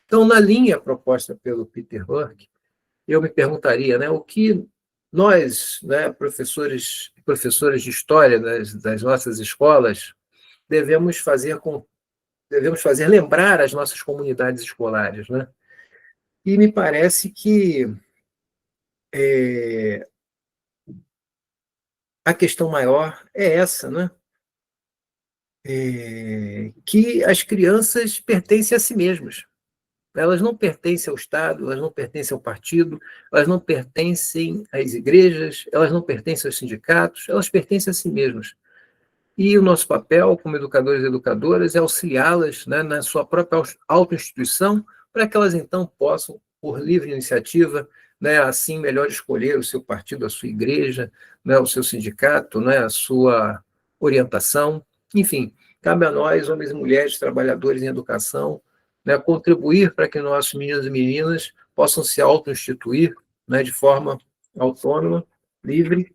Então, na linha proposta pelo Peter Burke, eu me perguntaria, né, o que nós, né, professores e professoras de história das nossas escolas, devemos fazer lembrar as nossas comunidades escolares, né? E me parece que a questão maior é essa, né? Que as crianças pertencem a si mesmas. Elas não pertencem ao Estado, elas não pertencem ao partido, elas não pertencem às igrejas, elas não pertencem aos sindicatos, elas pertencem a si mesmas. E o nosso papel, como educadores e educadoras, é auxiliá-las, né, na sua própria autoinstituição, para que elas, então, possam, por livre iniciativa, né, assim, melhor escolher o seu partido, a sua igreja, né, o seu sindicato, né, a sua orientação. Enfim, cabe a nós, homens e mulheres, trabalhadores em educação, né, contribuir para que nossos meninos e meninas possam se auto-instituir, né, de forma autônoma, livre,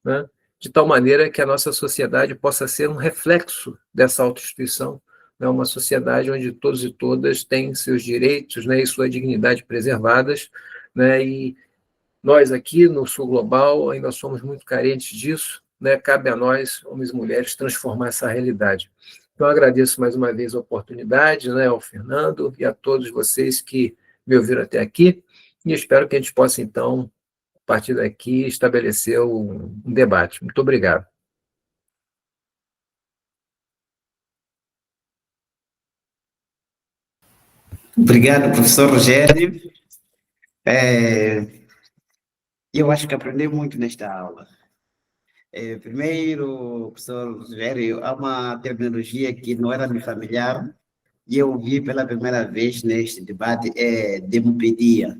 né, de tal maneira que a nossa sociedade possa ser um reflexo dessa autoinstituição, né, uma sociedade onde todos e todas têm seus direitos, né, e sua dignidade preservadas, né, e nós aqui no Sul Global ainda somos muito carentes disso, né, cabe a nós, homens e mulheres, transformar essa realidade. Então, agradeço mais uma vez a oportunidade, né, ao Fernando e a todos vocês que me ouviram até aqui, e espero que a gente possa, então, a partir daqui, estabelecer um debate. Muito obrigado. Obrigado, professor Rogério. Eu acho que aprendi muito nesta aula. Primeiro, professor Rogério, há uma terminologia que não era me familiar e eu vi pela primeira vez neste debate, demopedia.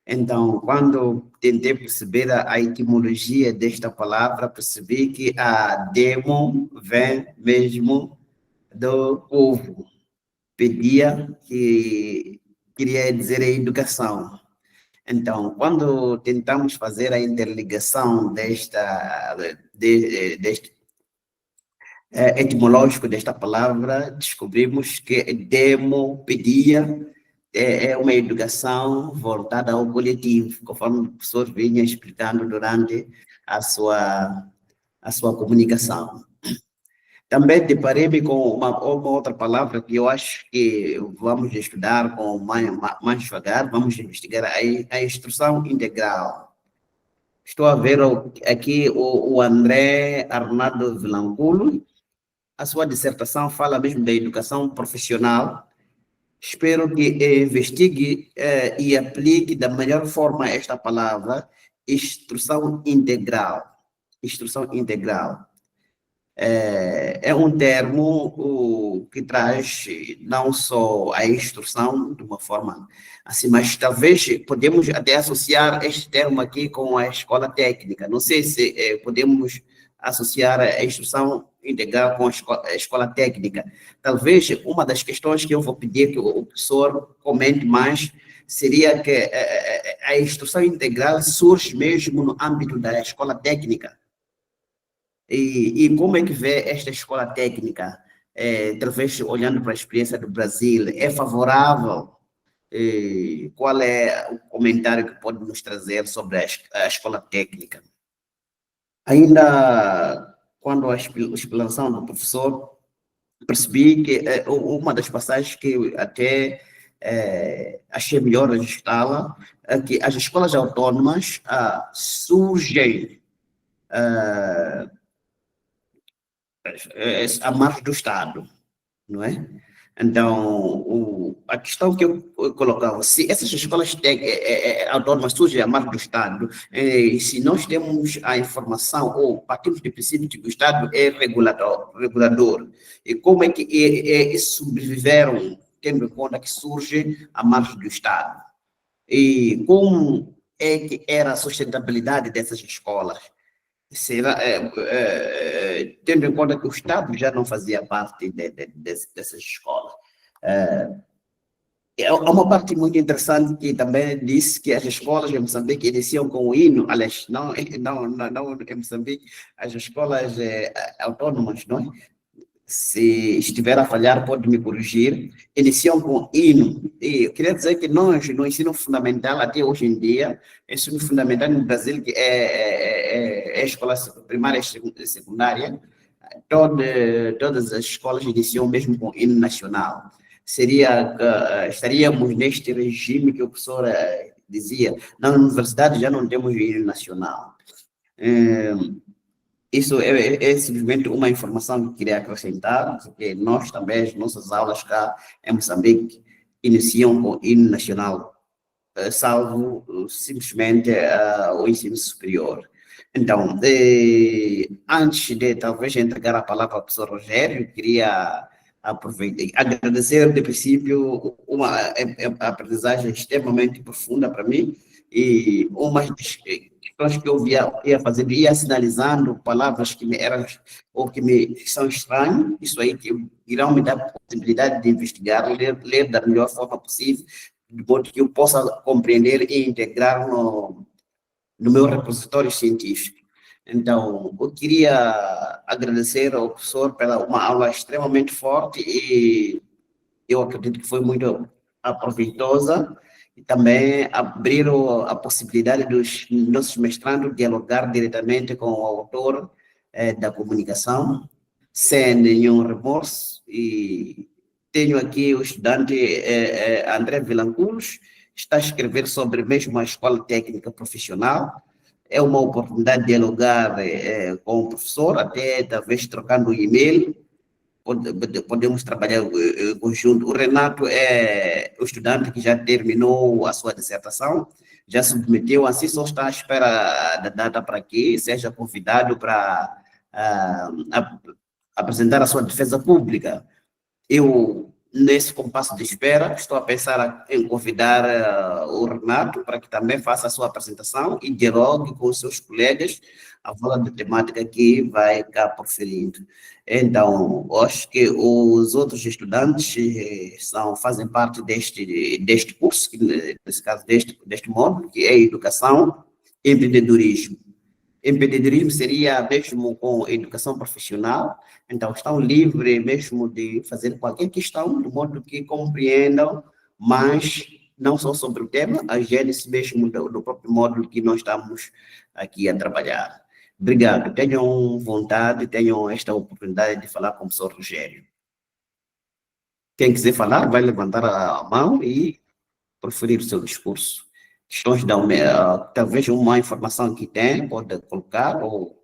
Então, quando tentei perceber a etimologia desta palavra, percebi que a demo vem mesmo do povo. Pedia, que queria dizer a educação. Então, quando tentamos fazer a interligação deste etimológico desta palavra, descobrimos que demopedia é uma educação voltada ao coletivo, conforme o professor vinha explicando durante a sua comunicação. Também deparei-me com uma outra palavra que eu acho que vamos estudar com mais devagar, vamos investigar a instrução integral. Estou a ver aqui o André Arnaldo Vilanculo, a sua dissertação fala mesmo da educação profissional. Espero que investigue e aplique da melhor forma esta palavra, instrução integral. Instrução integral. É um termo que traz não só a instrução de uma forma assim, mas talvez podemos até associar este termo aqui com a escola técnica. Não sei se podemos associar a instrução integral com a escola técnica. Talvez uma das questões que eu vou pedir que o professor comente mais seria que a instrução integral surge mesmo no âmbito da escola técnica. E como é que vê esta escola técnica, talvez olhando para a experiência do Brasil, é favorável? Qual é o comentário que pode nos trazer sobre a escola técnica? Ainda quando a explanação do professor, percebi que uma das passagens que até achei melhor ajustá-la é que as escolas autônomas surgem à margem do Estado, não é? Então, a questão que eu colocava, se essas escolas autônomas surgem à margem do Estado, se nós temos a informação ou partimos do princípio que o Estado é regulador, e como é que sobreviveram, tendo em conta que surge à margem do Estado? E como é que era a sustentabilidade dessas escolas? Será, tendo em conta que o Estado já não fazia parte dessas escolas. Há uma parte muito interessante que também disse que as escolas em Moçambique iniciam com o hino, aliás, não em Moçambique, as escolas autônomas, não é? Se estiver a falhar, pode me corrigir, iniciam com hino. E eu queria dizer que nós, no ensino fundamental, até hoje em dia, ensino fundamental no Brasil, que é escola primária e secundária, todas as escolas iniciam mesmo com hino nacional. Estaríamos neste regime que o professor dizia, na universidade já não temos hino nacional. Isso é simplesmente uma informação que queria acrescentar, porque nós também, as nossas aulas cá em Moçambique, iniciam com o hino nacional, salvo simplesmente o ensino superior. Então, antes de talvez entregar a palavra ao professor Rogério, queria agradecer de princípio uma aprendizagem extremamente profunda para mim, e uma questões que eu ia fazendo, ia sinalizando palavras que me eram ou que me são estranhas, isso aí que irão me dar a possibilidade de investigar, ler da melhor forma possível, de modo que eu possa compreender e integrar no meu repositório científico. Então, eu queria agradecer ao professor pela uma aula extremamente forte e eu acredito que foi muito proveitosa, e também abriram a possibilidade dos nossos mestrandos dialogar diretamente com o autor da comunicação, sem nenhum remorso. E tenho aqui o estudante André Vilanculos, está a escrever sobre mesmo a escola técnica profissional. É uma oportunidade de dialogar com o professor, até talvez trocando e-mail, podemos trabalhar conjunto. O Renato é o estudante que já terminou a sua dissertação, já submeteu, assim só está à espera da data para que seja convidado para apresentar a sua defesa pública. Eu, nesse compasso de espera, estou a pensar em convidar o Renato para que também faça a sua apresentação e dialogue com os seus colegas a volta da temática que vai cá proferindo. Então, acho que os outros estudantes fazem parte deste curso, nesse caso deste módulo, que é Educação e Empreendedorismo. Empreendedorismo seria mesmo com educação profissional, então estão livres mesmo de fazer qualquer questão, de modo que compreendam, mas não só sobre o tema, a gênese mesmo do próprio módulo que nós estamos aqui a trabalhar. Obrigado. Tenham vontade, tenham esta oportunidade de falar com o professor Rogério. Quem quiser falar, vai levantar a mão e proferir o seu discurso. Questões talvez uma informação que tem, pode colocar, ou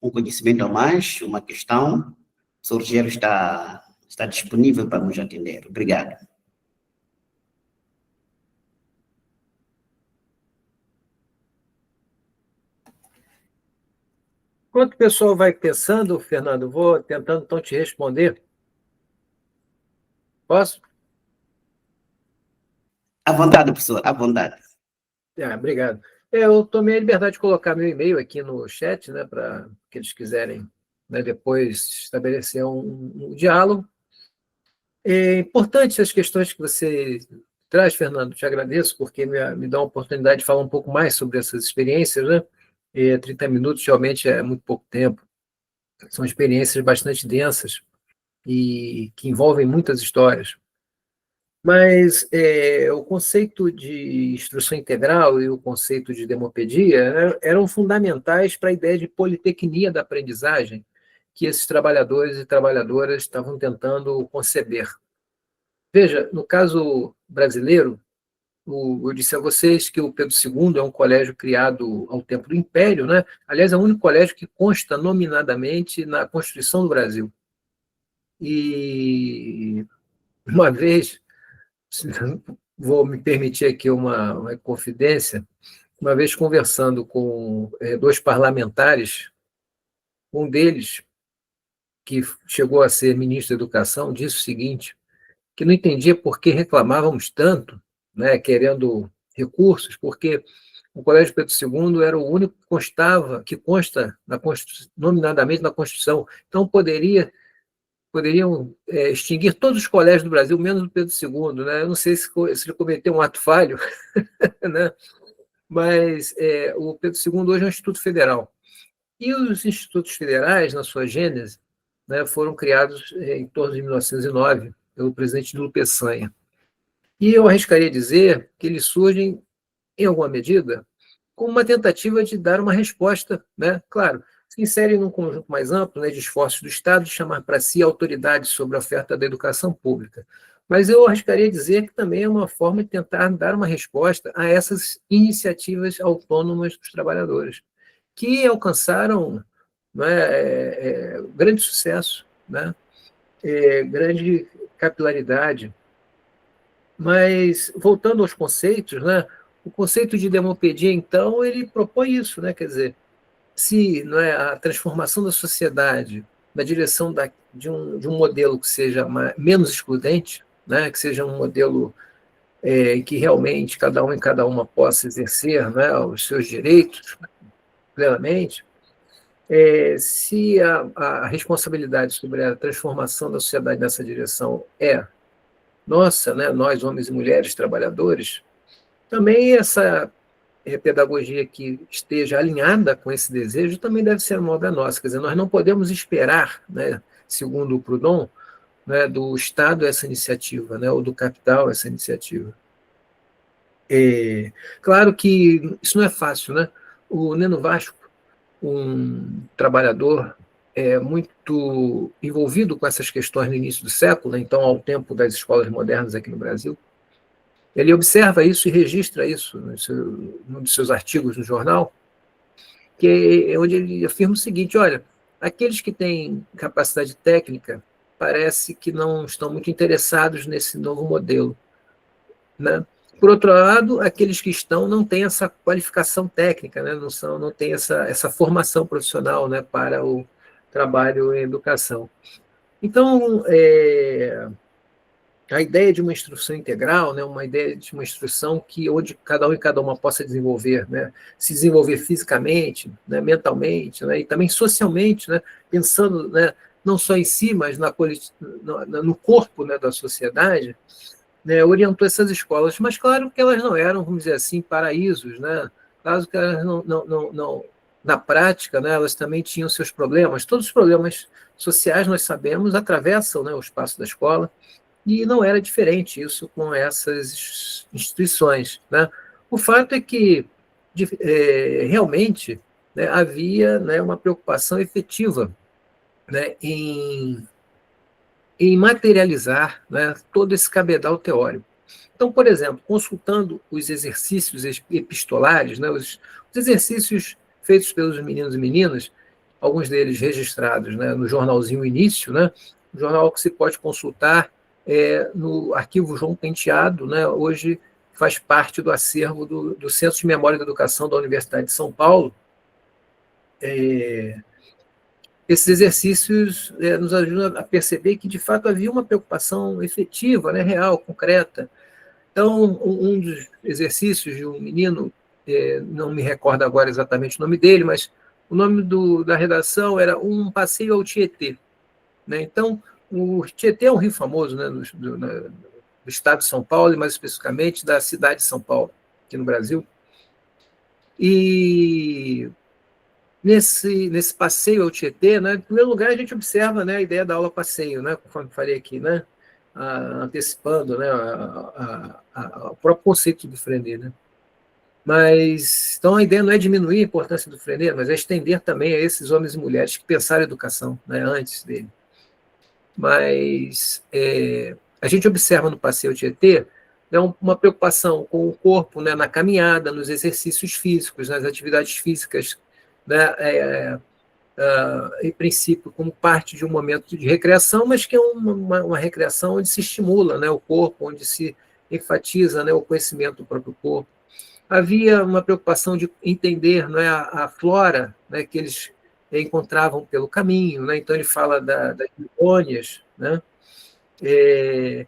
um conhecimento a mais, uma questão. O professor Rogério está disponível para nos atender. Obrigado. Enquanto o pessoal vai pensando, Fernando, vou tentando então te responder. Posso? À vontade, professor, à vontade. Obrigado. Eu tomei a liberdade de colocar meu e-mail aqui no chat, né, para que eles quiserem, né, depois estabelecer um diálogo. É importante as questões que você traz, Fernando, te agradeço, porque me dá uma oportunidade de falar um pouco mais sobre essas experiências, né? 30 minutos realmente é muito pouco tempo. São experiências bastante densas e que envolvem muitas histórias. Mas o conceito de instrução integral e o conceito de demopedia, né, eram fundamentais para a ideia de politecnia da aprendizagem que esses trabalhadores e trabalhadoras estavam tentando conceber. Veja, no caso brasileiro, eu disse a vocês que o Pedro II é um colégio criado ao tempo do Império, né? Aliás, é o único colégio que consta nominadamente na Constituição do Brasil. E uma vez, vou me permitir aqui uma confidência, uma vez conversando com dois parlamentares, um deles, que chegou a ser ministro da Educação, disse o seguinte, que não entendia por que reclamávamos tanto, né, querendo recursos, porque o Colégio Pedro II era o único que consta nominadamente na Constituição. Então, poderiam extinguir todos os colégios do Brasil, menos o Pedro II. Né? Eu não sei se ele cometeu um ato falho, né? Mas o Pedro II hoje é um Instituto Federal. E os institutos federais, na sua gênese, né, foram criados em torno de 1909, pelo presidente Lula Peçanha. E eu arriscaria dizer que eles surgem, em alguma medida, como uma tentativa de dar uma resposta, né? Claro, se inserem num conjunto mais amplo, né, de esforços do Estado de chamar para si a autoridade sobre a oferta da educação pública. Mas eu arriscaria dizer que também é uma forma de tentar dar uma resposta a essas iniciativas autônomas dos trabalhadores, que alcançaram, né, grande sucesso, né? Grande capilaridade. Mas, voltando aos conceitos, né, o conceito de demopedia, então, ele propõe isso, né, quer dizer, se não é, a transformação da sociedade na direção de um modelo que seja menos excludente, né, que seja um modelo em que realmente cada um e cada uma possa exercer, né, os seus direitos plenamente, se a responsabilidade sobre a transformação da sociedade nessa direção é nossa, né, nós, homens e mulheres, trabalhadores, também essa pedagogia que esteja alinhada com esse desejo também deve ser uma obra nossa. Quer dizer, nós não podemos esperar, né, segundo o Proudhon, né, do Estado essa iniciativa, né, ou do capital essa iniciativa. Claro que isso não é fácil, né? O Neno Vasco, um trabalhador muito envolvido com essas questões no início do século, né, então ao tempo das escolas modernas aqui no Brasil, ele observa isso e registra isso num dos seus artigos no jornal, onde ele afirma o seguinte, olha, aqueles que têm capacidade técnica parece que não estão muito interessados nesse novo modelo, né? Por outro lado, aqueles que estão não têm essa qualificação técnica, né? Não têm essa formação profissional, né, para o trabalho em educação. Então, a ideia de uma instrução integral, né, uma ideia de uma instrução onde cada um e cada uma possa desenvolver, né, se desenvolver fisicamente, né, mentalmente, né, e também socialmente, né, pensando, né, não só em si, mas no corpo, né, da sociedade, né, orientou essas escolas. Mas claro que elas não eram, vamos dizer assim, paraísos, né? Claro que elas não na prática, né, elas também tinham seus problemas. Todos os problemas sociais, nós sabemos, atravessam, né, o espaço da escola, e não era diferente isso com essas instituições, né? O fato é que, realmente, né, havia, né, uma preocupação efetiva, né, em materializar, né, todo esse cabedal teórico. Então, por exemplo, consultando os exercícios epistolares, né, os exercícios feitos pelos meninos e meninas, alguns deles registrados, né, no jornalzinho Início, né, um jornal que se pode consultar no arquivo João Penteado, né, hoje faz parte do acervo do Centro de Memória da Educação da Universidade de São Paulo. Esses exercícios nos ajudam a perceber que, de fato, havia uma preocupação efetiva, né, real, concreta. Então, um dos exercícios de um menino, não me recordo agora exatamente o nome dele, mas o nome da redação era Um Passeio ao Tietê. Né? Então, o Tietê é um rio famoso, né, do estado de São Paulo, e mais especificamente da cidade de São Paulo, aqui no Brasil. E nesse passeio ao Tietê, né, em primeiro lugar, a gente observa, né, a ideia da aula passeio, né, conforme falei aqui, né, antecipando, né, o próprio conceito do Freinet, né. Mas, então, a ideia não é diminuir a importância do Freinet, mas é estender também a esses homens e mulheres que pensaram a educação, né, antes dele. Mas a gente observa no passeio Tietê, né, uma preocupação com o corpo, né, na caminhada, nos exercícios físicos, nas atividades físicas, né, em princípio, como parte de um momento de recreação, mas que é uma recreação onde se estimula, né, o corpo, onde se enfatiza, né, o conhecimento do próprio corpo. Havia uma preocupação de entender, né, a flora, né, que eles encontravam pelo caminho, né? Então ele fala das begônias, né? E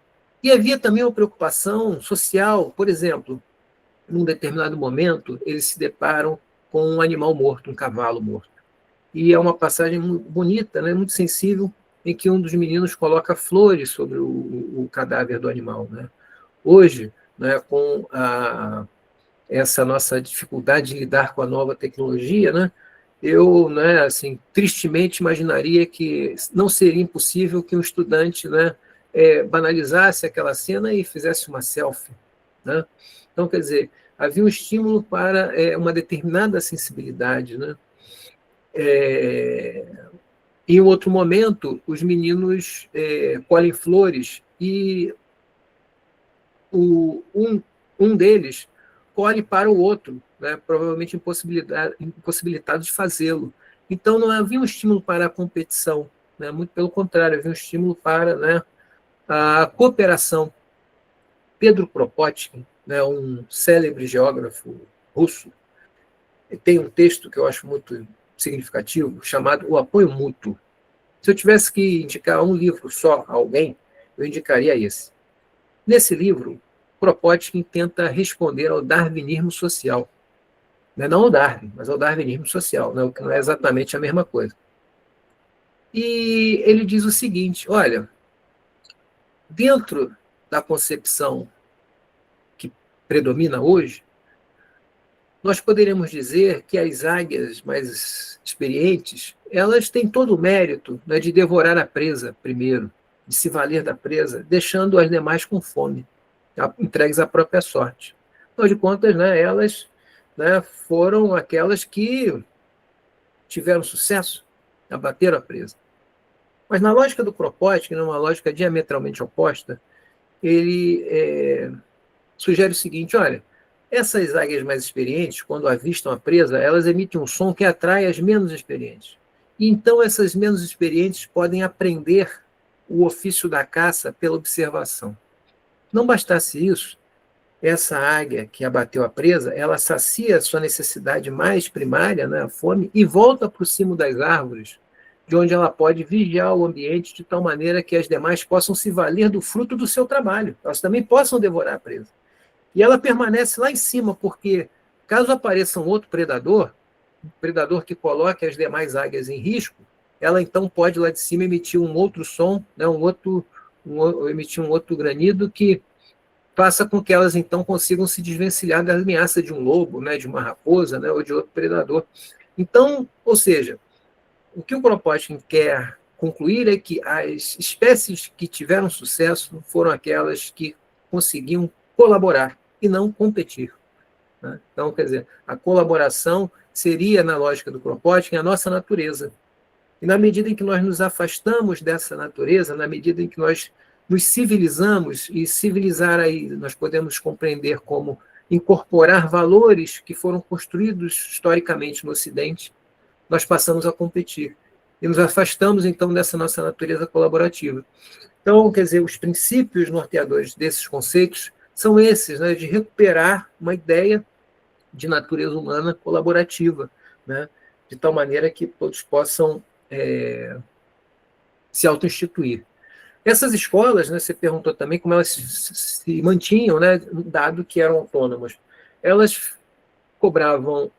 havia também uma preocupação social, por exemplo, num determinado momento, eles se deparam com um animal morto, um cavalo morto. E é uma passagem muito bonita, né, muito sensível, em que um dos meninos coloca flores sobre o cadáver do animal. Né? Hoje, né, com essa nossa dificuldade de lidar com a nova tecnologia, né, eu, né, assim, tristemente imaginaria que não seria impossível que um estudante, né, banalizasse aquela cena e fizesse uma selfie. Né? Então, quer dizer, havia um estímulo para uma determinada sensibilidade. Né? Em outro momento, os meninos colhem flores e um deles colhe para o outro, né, provavelmente impossibilitado de fazê-lo. Então, não havia um estímulo para a competição, né, muito pelo contrário, havia um estímulo para, né, a cooperação. Pedro Kropotkin, né, um célebre geógrafo russo, tem um texto que eu acho muito significativo, chamado O Apoio Mútuo. Se eu tivesse que indicar um livro só a alguém, eu indicaria esse. Nesse livro, Kropotkin tenta responder ao darwinismo social. Não ao Darwin, mas ao darwinismo social, né? O que não é exatamente a mesma coisa. E ele diz o seguinte, olha, dentro da concepção que predomina hoje, nós poderíamos dizer que as águias mais experientes, elas têm todo o mérito, né, de devorar a presa primeiro, de se valer da presa, deixando as demais com fome, entregues à própria sorte. Afinal de contas, né, elas, né, foram aquelas que tiveram sucesso, abateram a presa. Mas na lógica do Kropotkin, numa lógica diametralmente oposta, ele sugere o seguinte, olha, essas águias mais experientes, quando avistam a presa, elas emitem um som que atrai as menos experientes. E então essas menos experientes podem aprender o ofício da caça pela observação. Não bastasse isso, essa águia que abateu a presa, ela sacia a sua necessidade mais primária, né, a fome, e volta para o cimo das árvores, de onde ela pode vigiar o ambiente de tal maneira que as demais possam se valer do fruto do seu trabalho. Elas também possam devorar a presa. E ela permanece lá em cima, porque caso apareça um outro predador, um predador que coloque as demais águias em risco, ela então pode lá de cima emitir um outro som, né, emitir um outro granido que faça com que elas então consigam se desvencilhar da ameaça de um lobo, né, de uma raposa, né, ou de outro predador. Então, ou seja, o que o Kropotkin quer concluir é que as espécies que tiveram sucesso foram aquelas que conseguiam colaborar e não competir. Né? Então, quer dizer, a colaboração seria, na lógica do Kropotkin, a nossa natureza. E na medida em que nós nos afastamos dessa natureza, na medida em que nós nos civilizamos, e civilizar aí nós podemos compreender como incorporar valores que foram construídos historicamente no Ocidente, nós passamos a competir. E nos afastamos, então, dessa nossa natureza colaborativa. Então, quer dizer, os princípios norteadores desses conceitos são esses, né, de recuperar uma ideia de natureza humana colaborativa, né, de tal maneira que todos possam se auto-instituir. Essas escolas, né, você perguntou também como elas se mantinham, né, dado que eram autônomas. Elas cobravam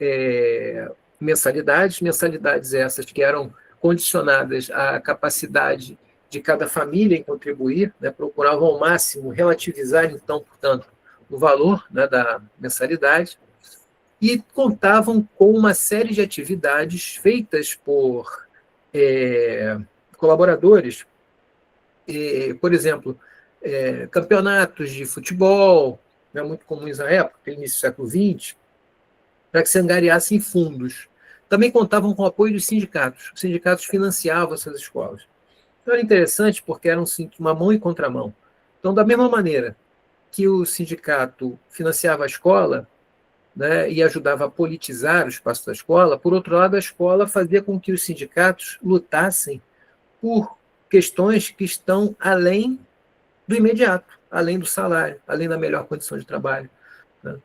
mensalidades essas que eram condicionadas à capacidade de cada família em contribuir, né, procuravam ao máximo relativizar, então, portanto, o valor, né, da mensalidade, e contavam com uma série de atividades feitas por colaboradores, por exemplo, campeonatos de futebol, né, muito comuns na época, início do século XX, para que se angariassem fundos. Também contavam com o apoio dos sindicatos. Os sindicatos financiavam essas escolas. Então era interessante porque eram uma mão e contramão. Então, da mesma maneira que o sindicato financiava a escola, né, e ajudava a politizar o espaço da escola, por outro lado, a escola fazia com que os sindicatos lutassem por questões que estão além do imediato, além do salário, além da melhor condição de trabalho, né?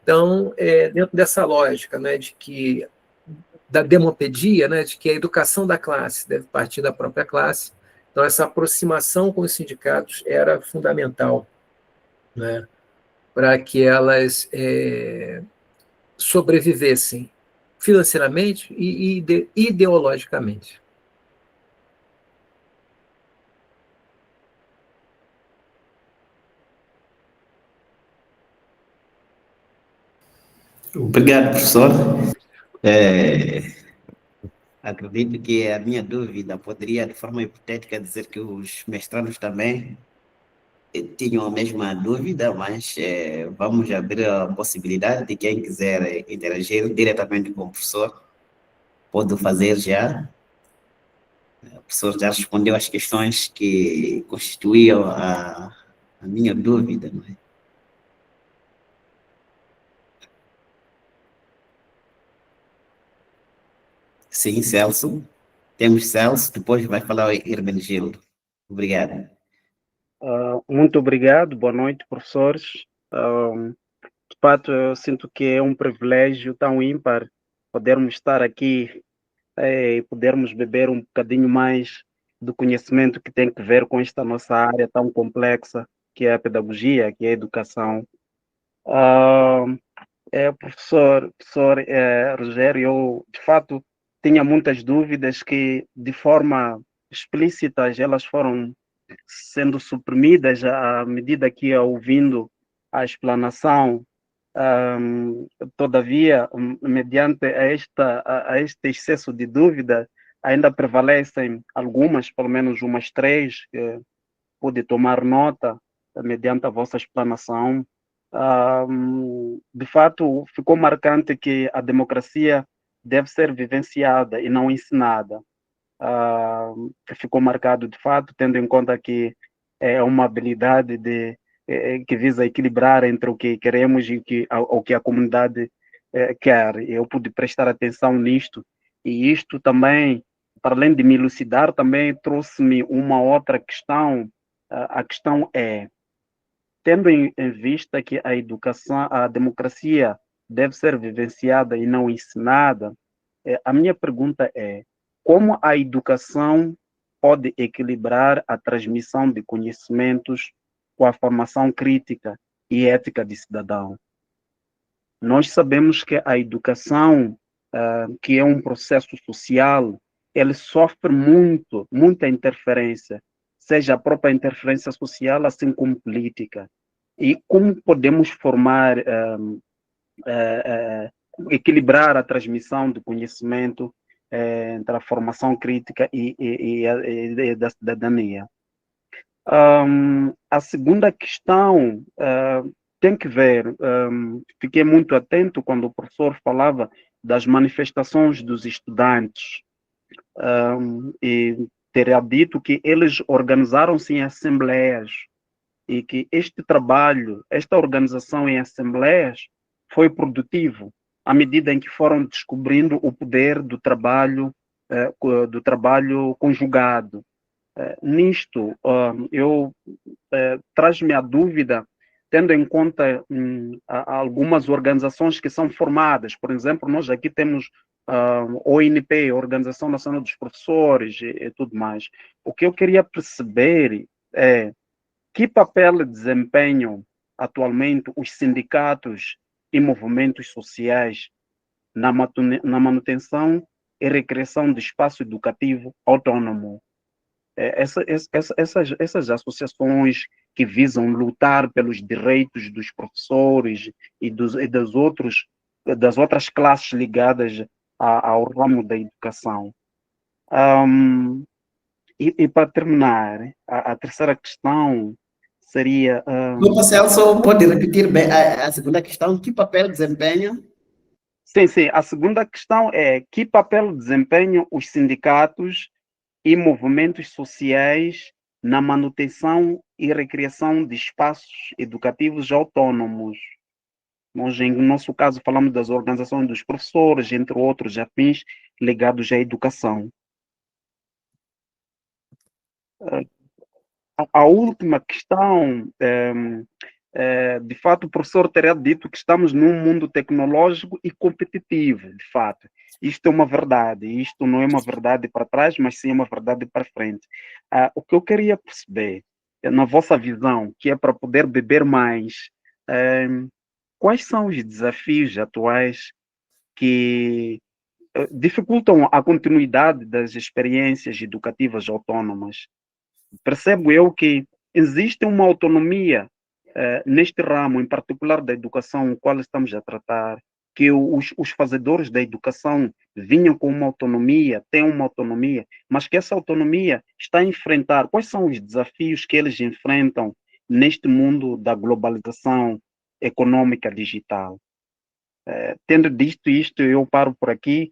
Então, dentro dessa lógica, né, de que da demopedia, né, de que a educação da classe deve partir da própria classe, então essa aproximação com os sindicatos era fundamental, né, para que elas sobrevivessem financeiramente e ideologicamente. Obrigado, professor. Acredito que a minha dúvida poderia, de forma hipotética, dizer que os mestrandos também tinham a mesma dúvida, mas vamos abrir a possibilidade de quem quiser interagir diretamente com o professor, pode fazer já. O professor já respondeu as questões que constituíam a minha dúvida, não é? Sim, Celso. Temos Celso, depois vai falar o Hermenegildo. Obrigado. Muito obrigado, boa noite, professores. De fato, eu sinto que é um privilégio tão ímpar podermos estar aqui e podermos beber um bocadinho mais do conhecimento que tem que ver com esta nossa área tão complexa, que é a pedagogia, que é a educação. Professor Rogério, eu, de fato, tinha muitas dúvidas que, de forma explícita, elas foram sendo suprimidas à medida que ia ouvindo a explanação. Todavia, mediante este excesso de dúvida, ainda prevalecem algumas, pelo menos umas três, que pude tomar nota mediante a vossa explanação. De fato, ficou marcante que a democracia deve ser vivenciada e não ensinada. Ficou marcado, de fato, tendo em conta que é uma habilidade que visa equilibrar entre o que queremos e o que a comunidade quer. Eu pude prestar atenção nisto, e isto também, para além de me elucidar, também trouxe-me uma outra questão. A questão é, tendo em vista que a educação, a democracia deve ser vivenciada e não ensinada, a minha pergunta é: como a educação pode equilibrar a transmissão de conhecimentos com a formação crítica e ética de cidadão? Nós sabemos que a educação, que é um processo social, ele sofre muita interferência, seja a própria interferência social, assim como política. E como podemos formar, equilibrar a transmissão do conhecimento entre a formação crítica e da cidadania? A segunda questão tem que ver, fiquei muito atento quando o professor falava das manifestações dos estudantes, e teria dito que eles organizaram-se em assembleias e que este trabalho, esta organização em assembleias foi produtivo à medida em que foram descobrindo o poder do trabalho conjugado. Nisto, eu traz-me a dúvida, tendo em conta algumas organizações que são formadas. Por exemplo, nós aqui temos ONP, Organização Nacional dos Professores, e tudo mais. O que eu queria perceber é que papel desempenham atualmente os sindicatos e movimentos sociais na manutenção e recriação de espaço educativo autônomo. Essas associações que visam lutar pelos direitos dos professores e das outras classes ligadas ao ramo da educação. E para terminar, a terceira questão seria... Desculpa, Celso, pode repetir bem a segunda questão? Que papel desempenha? Sim. A segunda questão é que papel desempenham os sindicatos e movimentos sociais na manutenção e recriação de espaços educativos autônomos. Nós, em nosso caso, falamos das organizações dos professores, entre outros afins ligados à educação. A última questão, de fato, o professor teria dito que estamos num mundo tecnológico e competitivo, de fato. Isto é uma verdade, isto não é uma verdade para trás, mas sim uma verdade para frente. O que eu queria perceber, na vossa visão, que é para poder beber mais, quais são os desafios atuais que dificultam a continuidade das experiências educativas autônomas? Percebo eu que existe uma autonomia neste ramo, em particular da educação, o qual estamos a tratar, que os fazedores da educação vinham com uma autonomia, têm uma autonomia, mas que essa autonomia está a enfrentar. Quais são os desafios que eles enfrentam neste mundo da globalização econômica digital? Tendo dito isto, eu paro por aqui,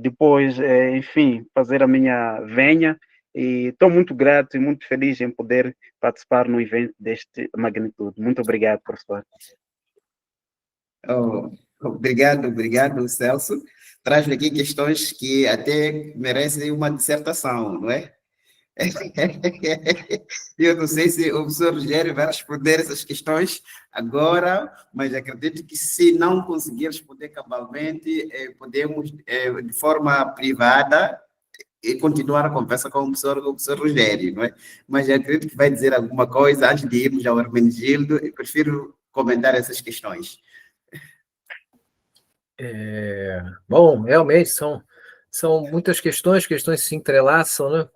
depois, enfim, fazer a minha venha. E estou muito grato e muito feliz em poder participar no evento deste magnitude. Muito obrigado, professor. Obrigado, Celso. Traz aqui questões que até merecem uma dissertação, não é? Eu não sei se o professor Rogério vai responder essas questões agora, mas acredito que se não conseguir responder cabalmente, podemos, de forma privada, e continuar a conversa com o professor Rogério, não é? Mas eu acredito que vai dizer alguma coisa antes de irmos ao Hermenegildo. Eu prefiro comentar essas questões. Bom, realmente são muitas questões se entrelaçam, né?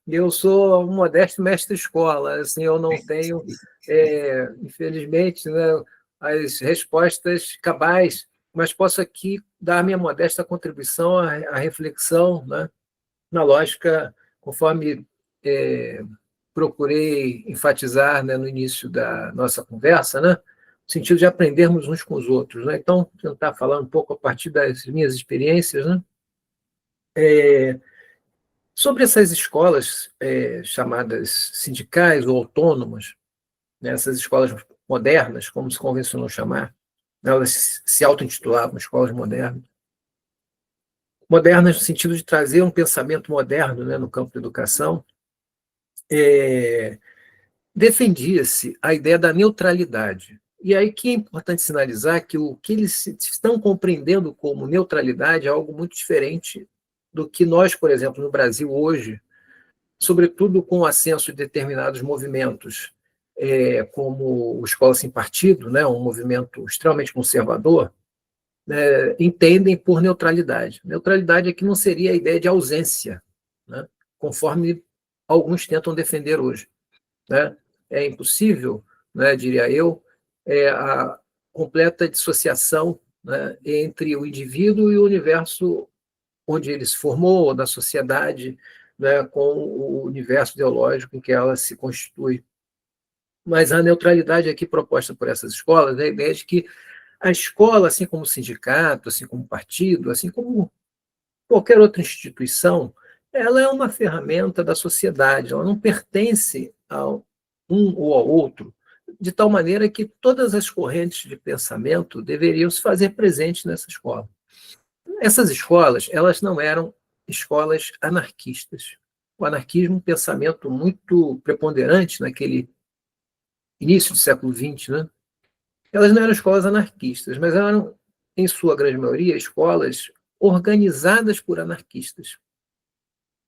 Eu sou um modesto mestre-escola, assim, eu não tenho, infelizmente, né, as respostas cabais, mas posso aqui dar minha modesta contribuição à reflexão, né, na lógica, conforme procurei enfatizar, né, no início da nossa conversa, né, no sentido de aprendermos uns com os outros, né? Então, tentar falar um pouco a partir das minhas experiências, né? Sobre essas escolas chamadas sindicais ou autônomas, né, essas escolas modernas, como se convencionou chamar, elas se auto-intitulavam escolas modernas. Modernas no sentido de trazer um pensamento moderno, né, no campo da educação. Defendia-se a ideia da neutralidade. E aí que é importante sinalizar que o que eles estão compreendendo como neutralidade é algo muito diferente do que nós, por exemplo, no Brasil hoje, sobretudo com o ascenso de determinados movimentos, como o Escola Sem Partido, né, um movimento extremamente conservador, entendem por neutralidade. Neutralidade aqui não seria a ideia de ausência, né, conforme alguns tentam defender hoje, né? É impossível, né, diria eu, a completa dissociação, né, entre o indivíduo e o universo onde ele se formou, ou da sociedade, né, com o universo ideológico em que ela se constitui. Mas a neutralidade aqui proposta por essas escolas é a ideia de que A escola, assim como o sindicato, assim como o partido, assim como qualquer outra instituição, ela é uma ferramenta da sociedade, ela não pertence a um ou ao outro, de tal maneira que todas as correntes de pensamento deveriam se fazer presentes nessa escola. Essas escolas, elas não eram escolas anarquistas. O anarquismo é um pensamento muito preponderante naquele início do século XX, né? Elas não eram escolas anarquistas, mas eram, em sua grande maioria, escolas organizadas por anarquistas.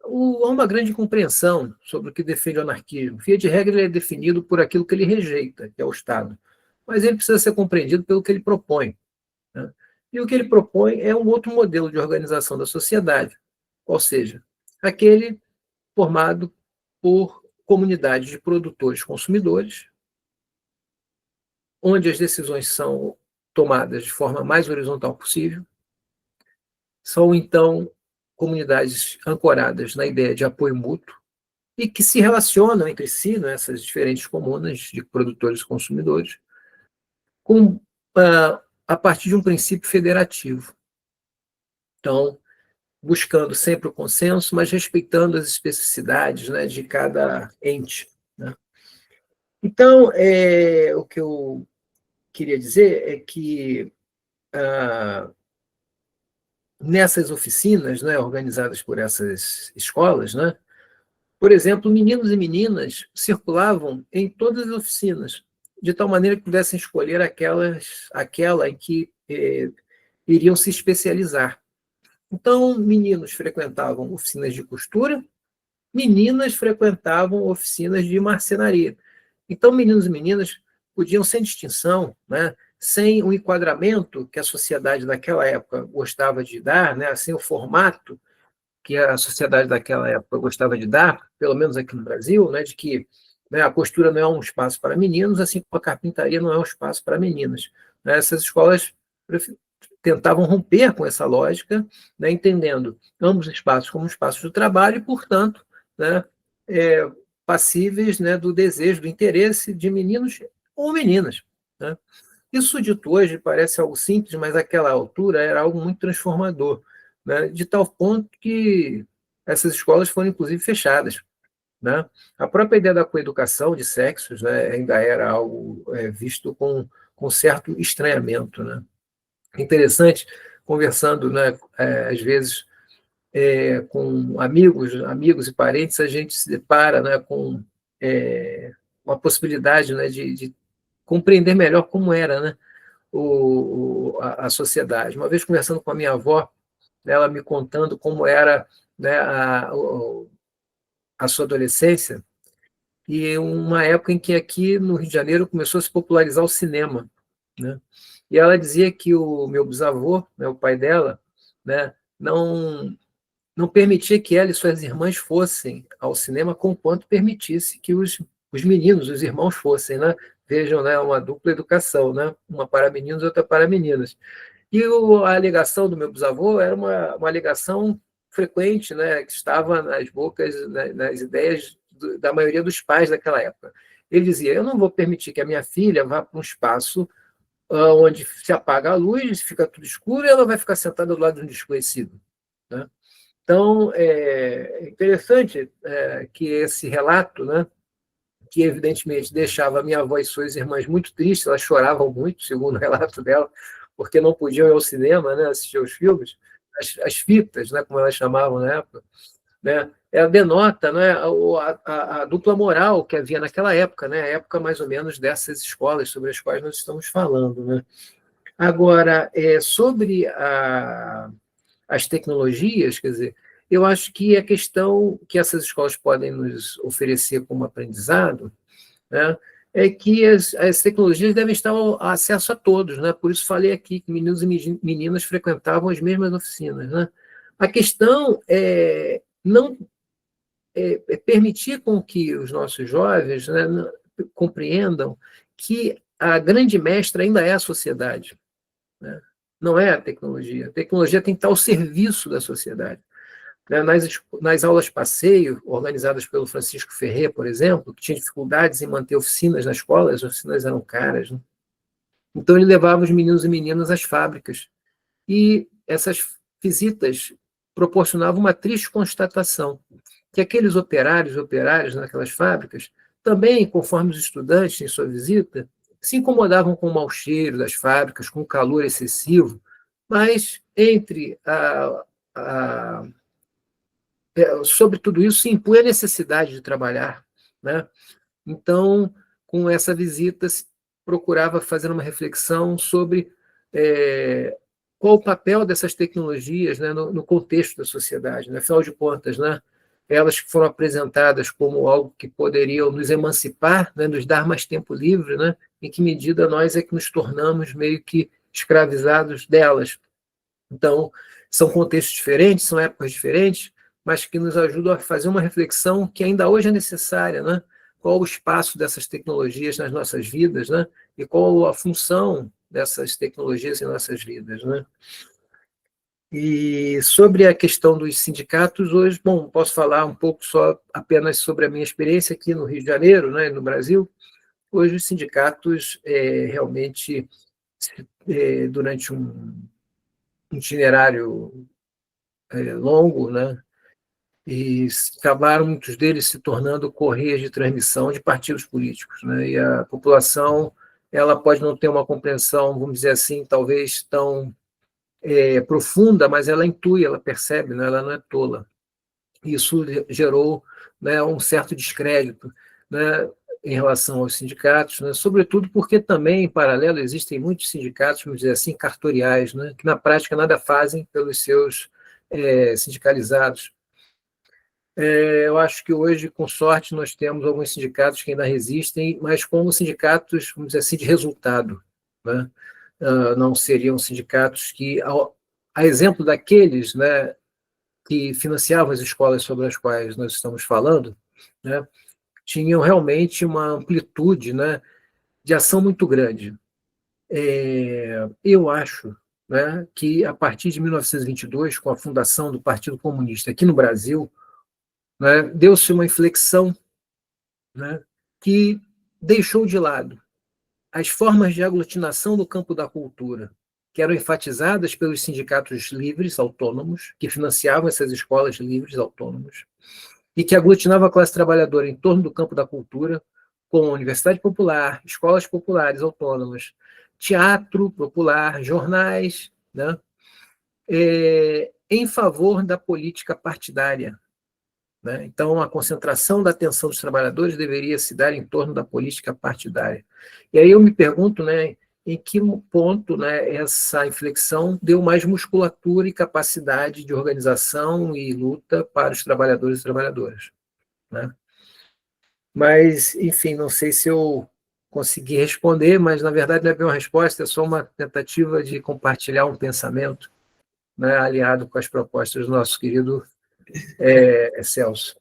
Há uma grande compreensão sobre o que defende o anarquismo. Via de regra, ele é definido por aquilo que ele rejeita, que é o Estado. Mas ele precisa ser compreendido pelo que ele propõe, né? E o que ele propõe é um outro modelo de organização da sociedade, ou seja, aquele formado por comunidades de produtores-consumidores, onde as decisões são tomadas de forma mais horizontal possível, são, então, comunidades ancoradas na ideia de apoio mútuo e que se relacionam entre si, né, essas diferentes comunas de produtores e consumidores, com, a partir de um princípio federativo. Então, buscando sempre o consenso, mas respeitando as especificidades, né, de cada ente, né? Então, o que eu queria dizer é que nessas oficinas, né, organizadas por essas escolas, né, por exemplo, meninos e meninas circulavam em todas as oficinas, de tal maneira que pudessem escolher aquela em que iriam se especializar. Então, meninos frequentavam oficinas de costura, meninas frequentavam oficinas de marcenaria. Então, meninos e meninas podiam, sem distinção, né, sem o enquadramento que a sociedade daquela época gostava de dar, né, sem o formato que a sociedade daquela época gostava de dar, pelo menos aqui no Brasil, né, de que, né, a costura não é um espaço para meninos, assim como a carpintaria não é um espaço para meninas, né? Essas escolas tentavam romper com essa lógica, né, entendendo ambos os espaços como espaços de trabalho e, portanto, né, passíveis, né, do desejo, do interesse de meninos ou meninas, né? Isso, dito hoje, parece algo simples, mas naquela altura era algo muito transformador, né, de tal ponto que essas escolas foram, inclusive, fechadas, né? A própria ideia da coeducação de sexos, né, ainda era algo visto com certo estranhamento, né? Interessante, conversando, né, às vezes, com amigos e parentes, a gente se depara, né, com uma possibilidade, né, de compreender melhor como era, né, a sociedade. Uma vez conversando com a minha avó, ela me contando como era, né, a sua adolescência, e uma época em que aqui no Rio de Janeiro começou a se popularizar o cinema, né? E ela dizia que o meu bisavô, né, o pai dela, né, não permitia que ela e suas irmãs fossem ao cinema, conquanto permitisse que os meninos, os irmãos fossem, né? Vejam, né, uma dupla educação, né? Uma para meninos e outra para meninas. E a alegação do meu bisavô era uma alegação frequente, né, que estava nas bocas, nas ideias da maioria dos pais daquela época. Ele dizia: eu não vou permitir que a minha filha vá para um espaço onde se apaga a luz, fica tudo escuro, e ela vai ficar sentada do lado de um desconhecido, né? Então, é interessante que esse relato, né, que evidentemente deixava a minha avó e suas irmãs muito tristes, elas choravam muito, segundo o relato dela, porque não podiam ir ao cinema, né, assistir aos filmes, as fitas, né, como elas chamavam na época, né, ela denota, né, a dupla moral que havia naquela época, né, a época mais ou menos dessas escolas sobre as quais nós estamos falando, né. Agora, sobre as tecnologias, quer dizer, eu acho que a questão que essas escolas podem nos oferecer como aprendizado, né, é que as tecnologias devem estar ao acesso a todos, né? Por isso falei aqui que meninos e meninas frequentavam as mesmas oficinas, né? A questão não permitir com que os nossos jovens, né, compreendam que a grande mestra ainda é a sociedade, né? Não é a tecnologia. A tecnologia tem que estar ao serviço da sociedade. Nas aulas passeio, organizadas pelo Francisco Ferrer, por exemplo, que tinha dificuldades em manter oficinas na escola, as oficinas eram caras, né? Então, ele levava os meninos e meninas às fábricas. E essas visitas proporcionavam uma triste constatação, que aqueles operários e operárias naquelas fábricas, também, conforme os estudantes em sua visita, se incomodavam com o mau cheiro das fábricas, com o calor excessivo, mas sobre tudo isso se impunha a necessidade de trabalhar, né? Então, com essa visita, se procurava fazer uma reflexão sobre qual o papel dessas tecnologias, né, no contexto da sociedade. Né? Afinal de contas, né, elas que foram apresentadas como algo que poderiam nos emancipar, né, nos dar mais tempo livre, né, em que medida nós é que nos tornamos meio que escravizados delas. Então, são contextos diferentes, são épocas diferentes, mas que nos ajudam a fazer uma reflexão que ainda hoje é necessária, né? Qual o espaço dessas tecnologias nas nossas vidas, né? E qual a função dessas tecnologias em nossas vidas, né? E sobre a questão dos sindicatos, hoje, bom, posso falar um pouco só apenas sobre a minha experiência aqui no Rio de Janeiro, né, no Brasil. Hoje os sindicatos realmente, durante um itinerário longo, né, e acabaram muitos deles se tornando correias de transmissão de partidos políticos, né, e a população ela pode não ter uma compreensão, vamos dizer assim, talvez tão profunda, mas ela intui, ela percebe, né, ela não é tola. Isso gerou, né, um certo descrédito, né, em relação aos sindicatos, né, sobretudo porque também, em paralelo, existem muitos sindicatos, vamos dizer assim, cartoriais, né, que na prática nada fazem pelos seus sindicalizados. Eu acho que hoje, com sorte, nós temos alguns sindicatos que ainda resistem, mas como sindicatos, vamos dizer assim, de resultado, né? Não seriam sindicatos que, a exemplo daqueles, né, que financiavam as escolas sobre as quais nós estamos falando, né, tinham realmente uma amplitude, né, de ação muito grande. Eu acho, né, que a partir de 1922, com a fundação do Partido Comunista aqui no Brasil, né, deu-se uma inflexão, né, que deixou de lado as formas de aglutinação no campo da cultura, que eram enfatizadas pelos sindicatos livres, autônomos, que financiavam essas escolas livres, autônomas, e que aglutinava a classe trabalhadora em torno do campo da cultura, com universidade popular, escolas populares autônomas, teatro popular, jornais, né, em favor da política partidária. Né? Então, a concentração da atenção dos trabalhadores deveria se dar em torno da política partidária. E aí eu me pergunto, né, em que ponto, né, essa inflexão deu mais musculatura e capacidade de organização e luta para os trabalhadores e trabalhadoras. Né? Mas, enfim, não sei se eu consegui responder, mas, na verdade, não é bem uma resposta, é só uma tentativa de compartilhar um pensamento, né, aliado com as propostas do nosso querido Celso.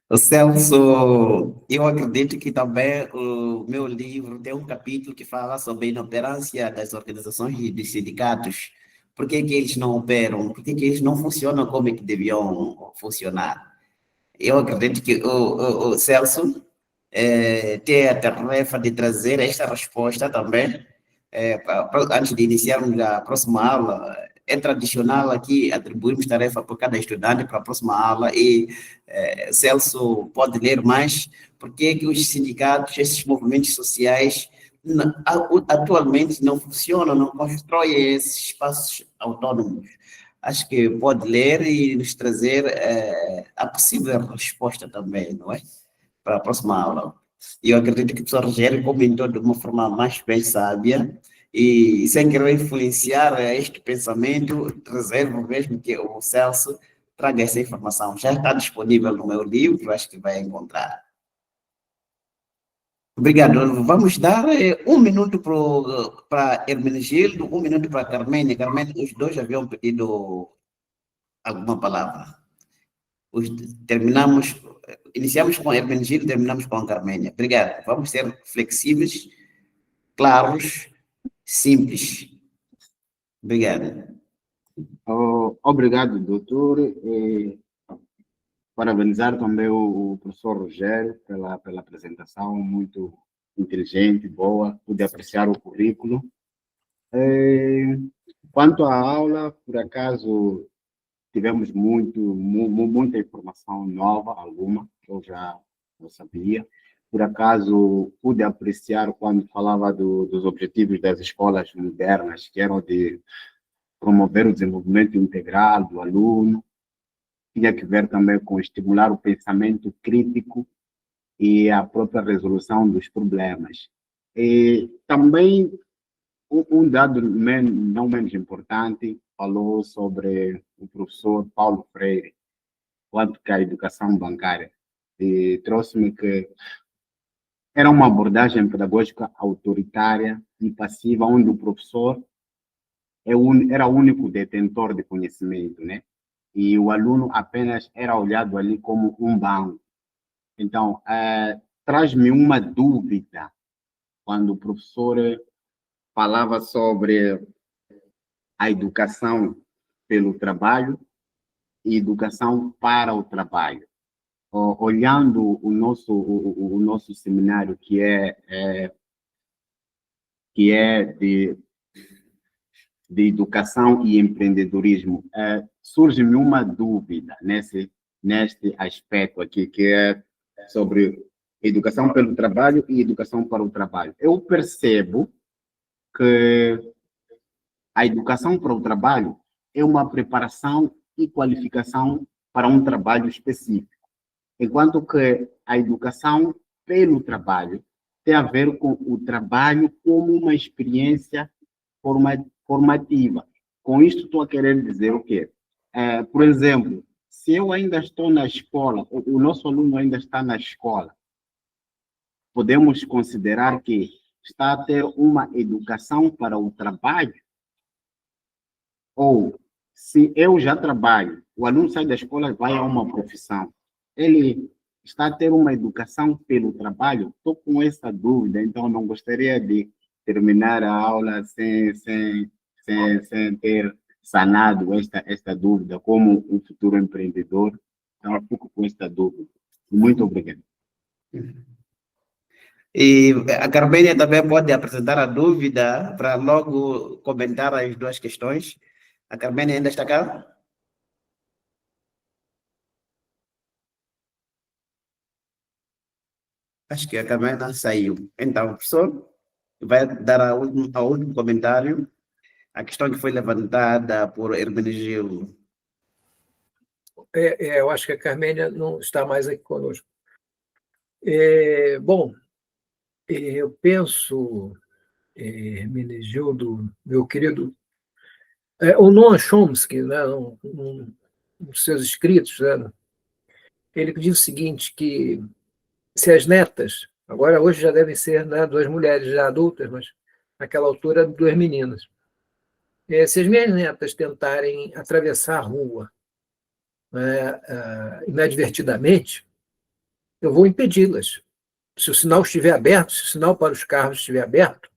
O Celso, eu acredito que também o meu livro tem um capítulo que fala sobre a inoperância das organizações e dos sindicatos. Por que que eles não operam? Por que que eles não funcionam como é que deviam funcionar? Eu acredito que o Celso tem a tarefa de trazer esta resposta também. Antes de iniciarmos a próxima aula, é tradicional aqui atribuirmos tarefa para cada estudante para a próxima aula e Celso pode ler mais porque que os sindicatos, esses movimentos sociais, atualmente não funcionam, não constroem esses espaços autônomos. Acho que pode ler e nos trazer a possível resposta também, não é? Para a próxima aula. E eu acredito que o professor Rogério comentou de uma forma mais bem sábia e, sem querer influenciar este pensamento, reservo mesmo que o Celso traga essa informação. Já está disponível no meu livro, acho que vai encontrar. Obrigado. Vamos dar 1 minuto para Hermenegildo, 1 minuto para Carmene. Carmene, os dois haviam pedido alguma palavra. Iniciamos com Hermenegildo, terminamos com a Carmene. Obrigado. Vamos ser flexíveis, claros, simples. Obrigado. Obrigado, doutor. Parabenizar também o professor Rogério pela apresentação muito inteligente, boa, pude apreciar o currículo. Quanto à aula, por acaso, tivemos muita informação nova, alguma, que eu já não sabia. Por acaso, pude apreciar quando falava dos objetivos das escolas modernas, que eram de promover o desenvolvimento integral do aluno, tinha que ver também com estimular o pensamento crítico e a própria resolução dos problemas. E também, um dado não menos importante, falou sobre o professor Paulo Freire, quanto que a educação bancária, e trouxe-me que era uma abordagem pedagógica autoritária e passiva, onde o professor era o único detentor de conhecimento, né? E o aluno apenas era olhado ali como um banco. Então, traz-me uma dúvida quando o professor falava sobre a educação pelo trabalho e educação para o trabalho. Olhando o nosso seminário, que é de educação e empreendedorismo, surge-me uma dúvida neste aspecto aqui, que é sobre educação pelo trabalho e educação para o trabalho. Eu percebo que a educação para o trabalho é uma preparação e qualificação para um trabalho específico, enquanto que a educação pelo trabalho tem a ver com o trabalho como uma experiência formativa. Com isto, estou a querer dizer o quê? Por exemplo, se eu ainda estou na escola, o nosso aluno ainda está na escola, podemos considerar que está a ter uma educação para o trabalho? Ou, se eu já trabalho, o aluno sai da escola e vai a uma profissão, ele está a ter uma educação pelo trabalho? Estou com essa dúvida, então não gostaria de terminar a aula sem ter sanado esta dúvida como um futuro empreendedor. Então, eu fico com esta dúvida. Muito obrigado. E a Carménia também pode apresentar a dúvida para logo comentar as duas questões. A Carménia ainda está cá? Acho que a Carménia saiu. Então, professor, vai dar o último comentário. A questão que foi levantada por Hermenegildo. Eu acho que a Carménia não está mais aqui conosco. Bom, eu penso, Hermenegildo, meu querido, o Noam Chomsky, né, nos seus escritos, né, ele diz o seguinte, que se as netas, agora hoje já devem ser, né, 2 mulheres já adultas, mas naquela altura 2 meninas, se as minhas netas tentarem atravessar a rua, né, inadvertidamente, eu vou impedi-las. Se o sinal estiver aberto, se o sinal para os carros estiver aberto,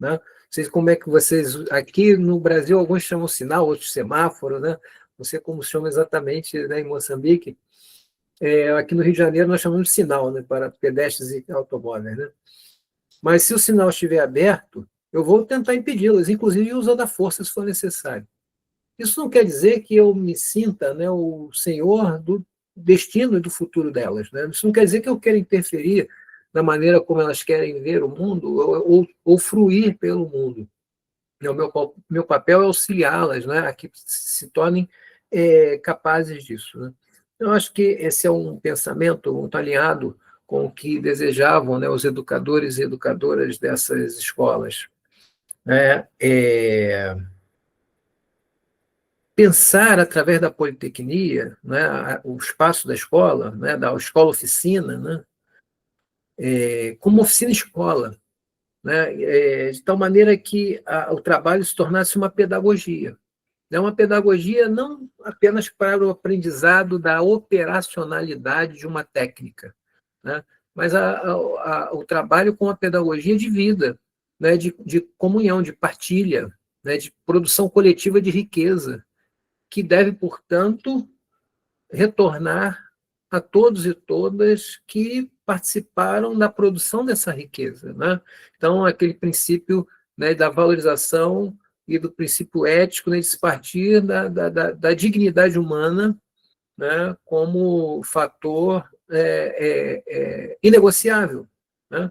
né? Não sei como é que vocês... Aqui no Brasil, alguns chamam sinal, outros semáforo, né? Não sei como chama exatamente, né, em Moçambique. Aqui no Rio de Janeiro, nós chamamos de sinal, né, para pedestres e automóveis, né? Mas se o sinal estiver aberto, eu vou tentar impedi-las, inclusive usando a força se for necessário. Isso não quer dizer que eu me sinta, né, o senhor do destino e do futuro delas, né? Isso não quer dizer que eu quero interferir na maneira como elas querem ver o mundo ou fruir pelo mundo. O meu papel é auxiliá-las, né, a que se tornem capazes disso, né? Eu acho que esse é um pensamento muito alinhado com o que desejavam, né, os educadores e educadoras dessas escolas. Pensar através da politecnia, né, o espaço da escola, né, da escola-oficina, né, como oficina-escola, né, de tal maneira que o trabalho se tornasse uma pedagogia. Uma pedagogia não apenas para o aprendizado da operacionalidade de uma técnica, né, mas o trabalho com a pedagogia de vida, né, de comunhão, de partilha, né, de produção coletiva de riqueza, que deve, portanto, retornar a todos e todas que participaram da produção dessa riqueza, né? Então, aquele princípio, né, da valorização e do princípio ético, né, de se partir da dignidade humana, né, como fator inegociável, né?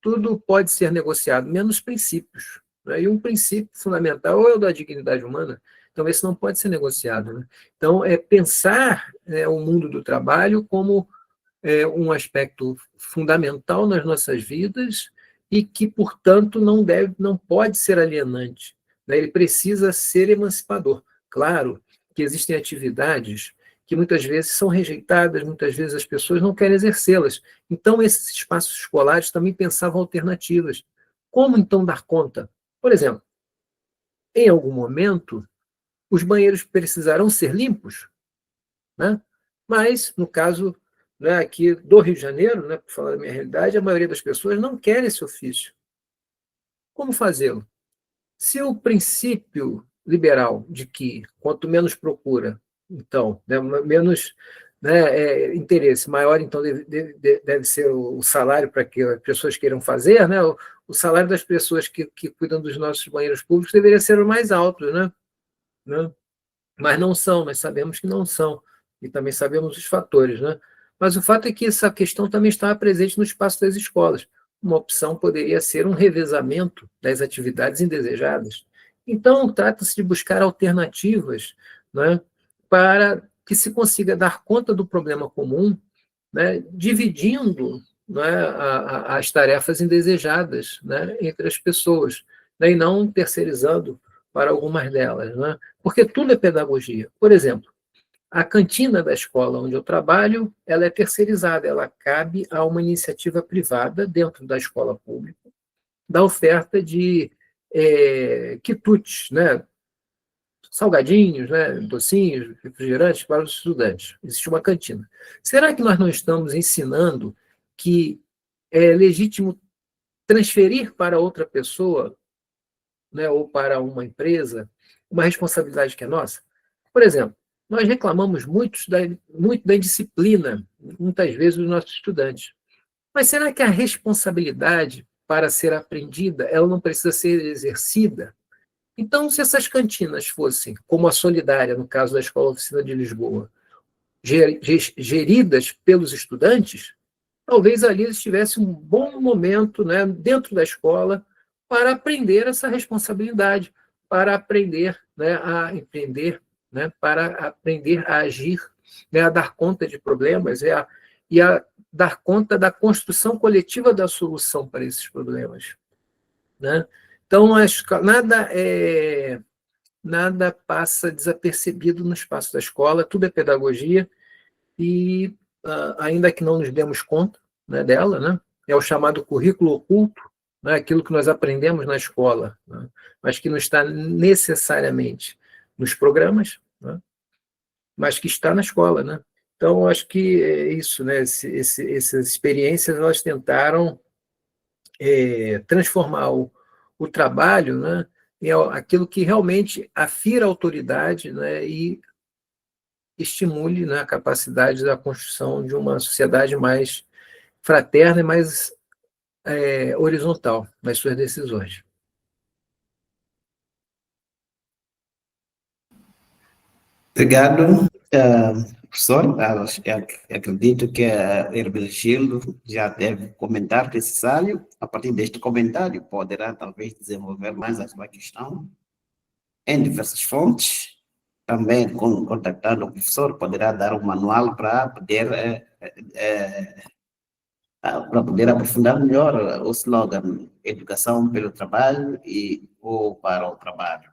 Tudo pode ser negociado, menos princípios, né? E um princípio fundamental é o da dignidade humana. Então, esse não pode ser negociado, né? Então, é pensar, o mundo do trabalho como um aspecto fundamental nas nossas vidas e que, portanto, não pode ser alienante, né? Ele precisa ser emancipador. Claro que existem atividades que muitas vezes são rejeitadas, muitas vezes as pessoas não querem exercê-las. Então, esses espaços escolares também pensavam alternativas. Como, então, dar conta? Por exemplo, em algum momento, os banheiros precisarão ser limpos, né? Mas, no caso, né, aqui do Rio de Janeiro, né, por falar da minha realidade, a maioria das pessoas não quer esse ofício. Como fazê-lo? Se o princípio liberal de que quanto menos procura, então, né, menos, né, interesse, maior, então, deve ser o salário para que as pessoas queiram fazer, né? O salário das pessoas que cuidam dos nossos banheiros públicos deveria ser o mais alto, né? Mas não são, nós sabemos que não são, e também sabemos os fatores, né? Mas o fato é que essa questão também estava presente no espaço das escolas. Uma opção poderia ser um revezamento das atividades indesejadas. Então, trata-se de buscar alternativas, né, para que se consiga dar conta do problema comum, né, dividindo, né, as tarefas indesejadas, né, entre as pessoas, né, e não terceirizando para algumas delas, né? Porque tudo é pedagogia. Por exemplo, a cantina da escola onde eu trabalho, ela é terceirizada, ela cabe a uma iniciativa privada dentro da escola pública, da oferta de quitutes, né, salgadinhos, né, docinhos, refrigerantes para os estudantes. Existe uma cantina. Será que nós não estamos ensinando que é legítimo transferir para outra pessoa, né, ou para uma empresa, uma responsabilidade que é nossa? Por exemplo, nós reclamamos muito da indisciplina, muitas vezes, dos nossos estudantes. Mas será que a responsabilidade para ser aprendida, ela não precisa ser exercida? Então, se essas cantinas fossem, como a Solidária, no caso da Escola Oficina de Lisboa, geridas pelos estudantes, talvez ali eles tivessem um bom momento, né, dentro da escola para aprender essa responsabilidade, para aprender, né, a empreender, né, para aprender a agir, né, a dar conta de problemas e a dar conta da construção coletiva da solução para esses problemas, né? Então, nada passa desapercebido no espaço da escola, tudo é pedagogia e, ainda que não nos demos conta, né, dela, né, é o chamado currículo oculto, né, aquilo que nós aprendemos na escola, né, mas que não está necessariamente nos programas, né, mas que está na escola, né? Então, acho que é isso, né? Essas experiências, elas tentaram transformar o trabalho, né, em aquilo que realmente afira a autoridade, né, e estimule, né, a capacidade da construção de uma sociedade mais fraterna e mais horizontal nas suas decisões. Obrigado, professor. Acredito que a Hermenegildo já deve comentar necessário. A partir deste comentário, poderá talvez desenvolver mais a sua questão em diversas fontes. Também, contactando o professor, poderá dar um manual para poder aprofundar melhor o slogan Educação pelo Trabalho ou para o Trabalho.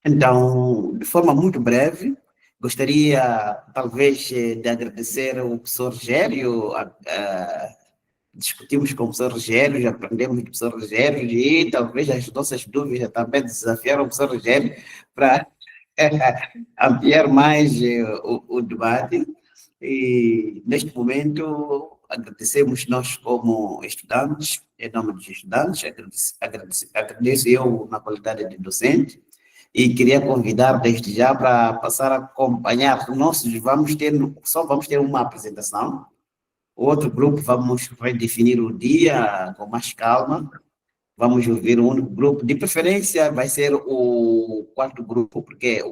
Então, de forma muito breve, gostaria talvez de agradecer ao professor Rogério. Discutimos com o professor Rogério, já aprendemos com o professor Rogério e talvez as nossas dúvidas também desafiaram o professor Rogério para ampliar mais o debate. E, neste momento, agradecemos nós como estudantes, em nome dos estudantes, agradeço eu na qualidade de docente, e queria convidar desde já para passar a acompanhar. Nós só vamos ter uma apresentação, Outro grupo, vai definir o dia com mais calma. Vamos ouvir um único grupo. De preferência, vai ser o quarto grupo, porque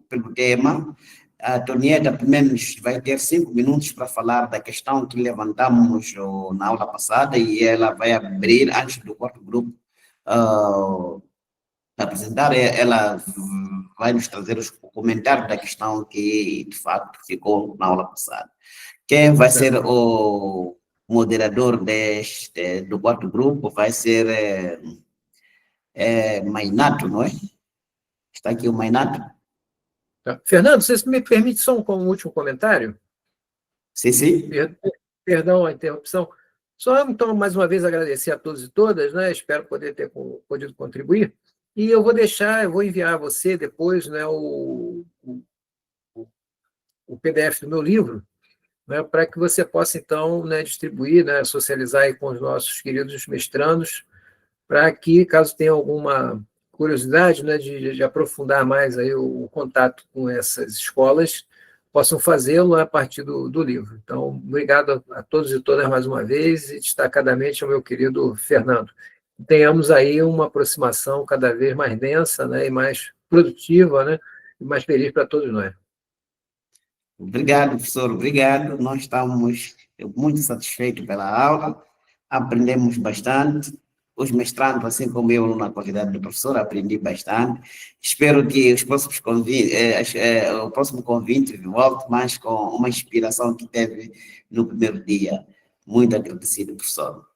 pelo tema, a Tonieta, pelo menos, vai ter 5 minutos para falar da questão que levantamos na aula passada e ela vai abrir, antes do quarto grupo apresentar, ela vai nos trazer os comentários da questão que, de fato, ficou na aula passada. Quem vai ser o moderador do quarto grupo vai ser Mainato, não é? Está aqui o Mainato. Tá. Fernando, você me permite só um último comentário? Sim, sim. Perdão a interrupção. Só, então, mais uma vez, agradecer a todos e todas, né? Espero poder ter podido contribuir. E eu vou enviar a você depois, né, o PDF do meu livro, né, para que você possa, então, né, distribuir, né, socializar aí com os nossos queridos mestrandos, para que, caso tenha alguma curiosidade, né, de aprofundar mais aí o contato com essas escolas, possam fazê-lo a partir do livro. Então, obrigado a todos e todas mais uma vez, e destacadamente ao meu querido Fernando. Tenhamos aí uma aproximação cada vez mais densa, né, e mais produtiva, né, e mais feliz para todos nós. Obrigado, professor, obrigado. Nós estamos muito satisfeitos pela aula, aprendemos bastante. Os mestrandos, assim como eu, na qualidade de professor, aprendi bastante. Espero que os próximos o próximo convite volte mais com uma inspiração que teve no primeiro dia. Muito agradecido, professor.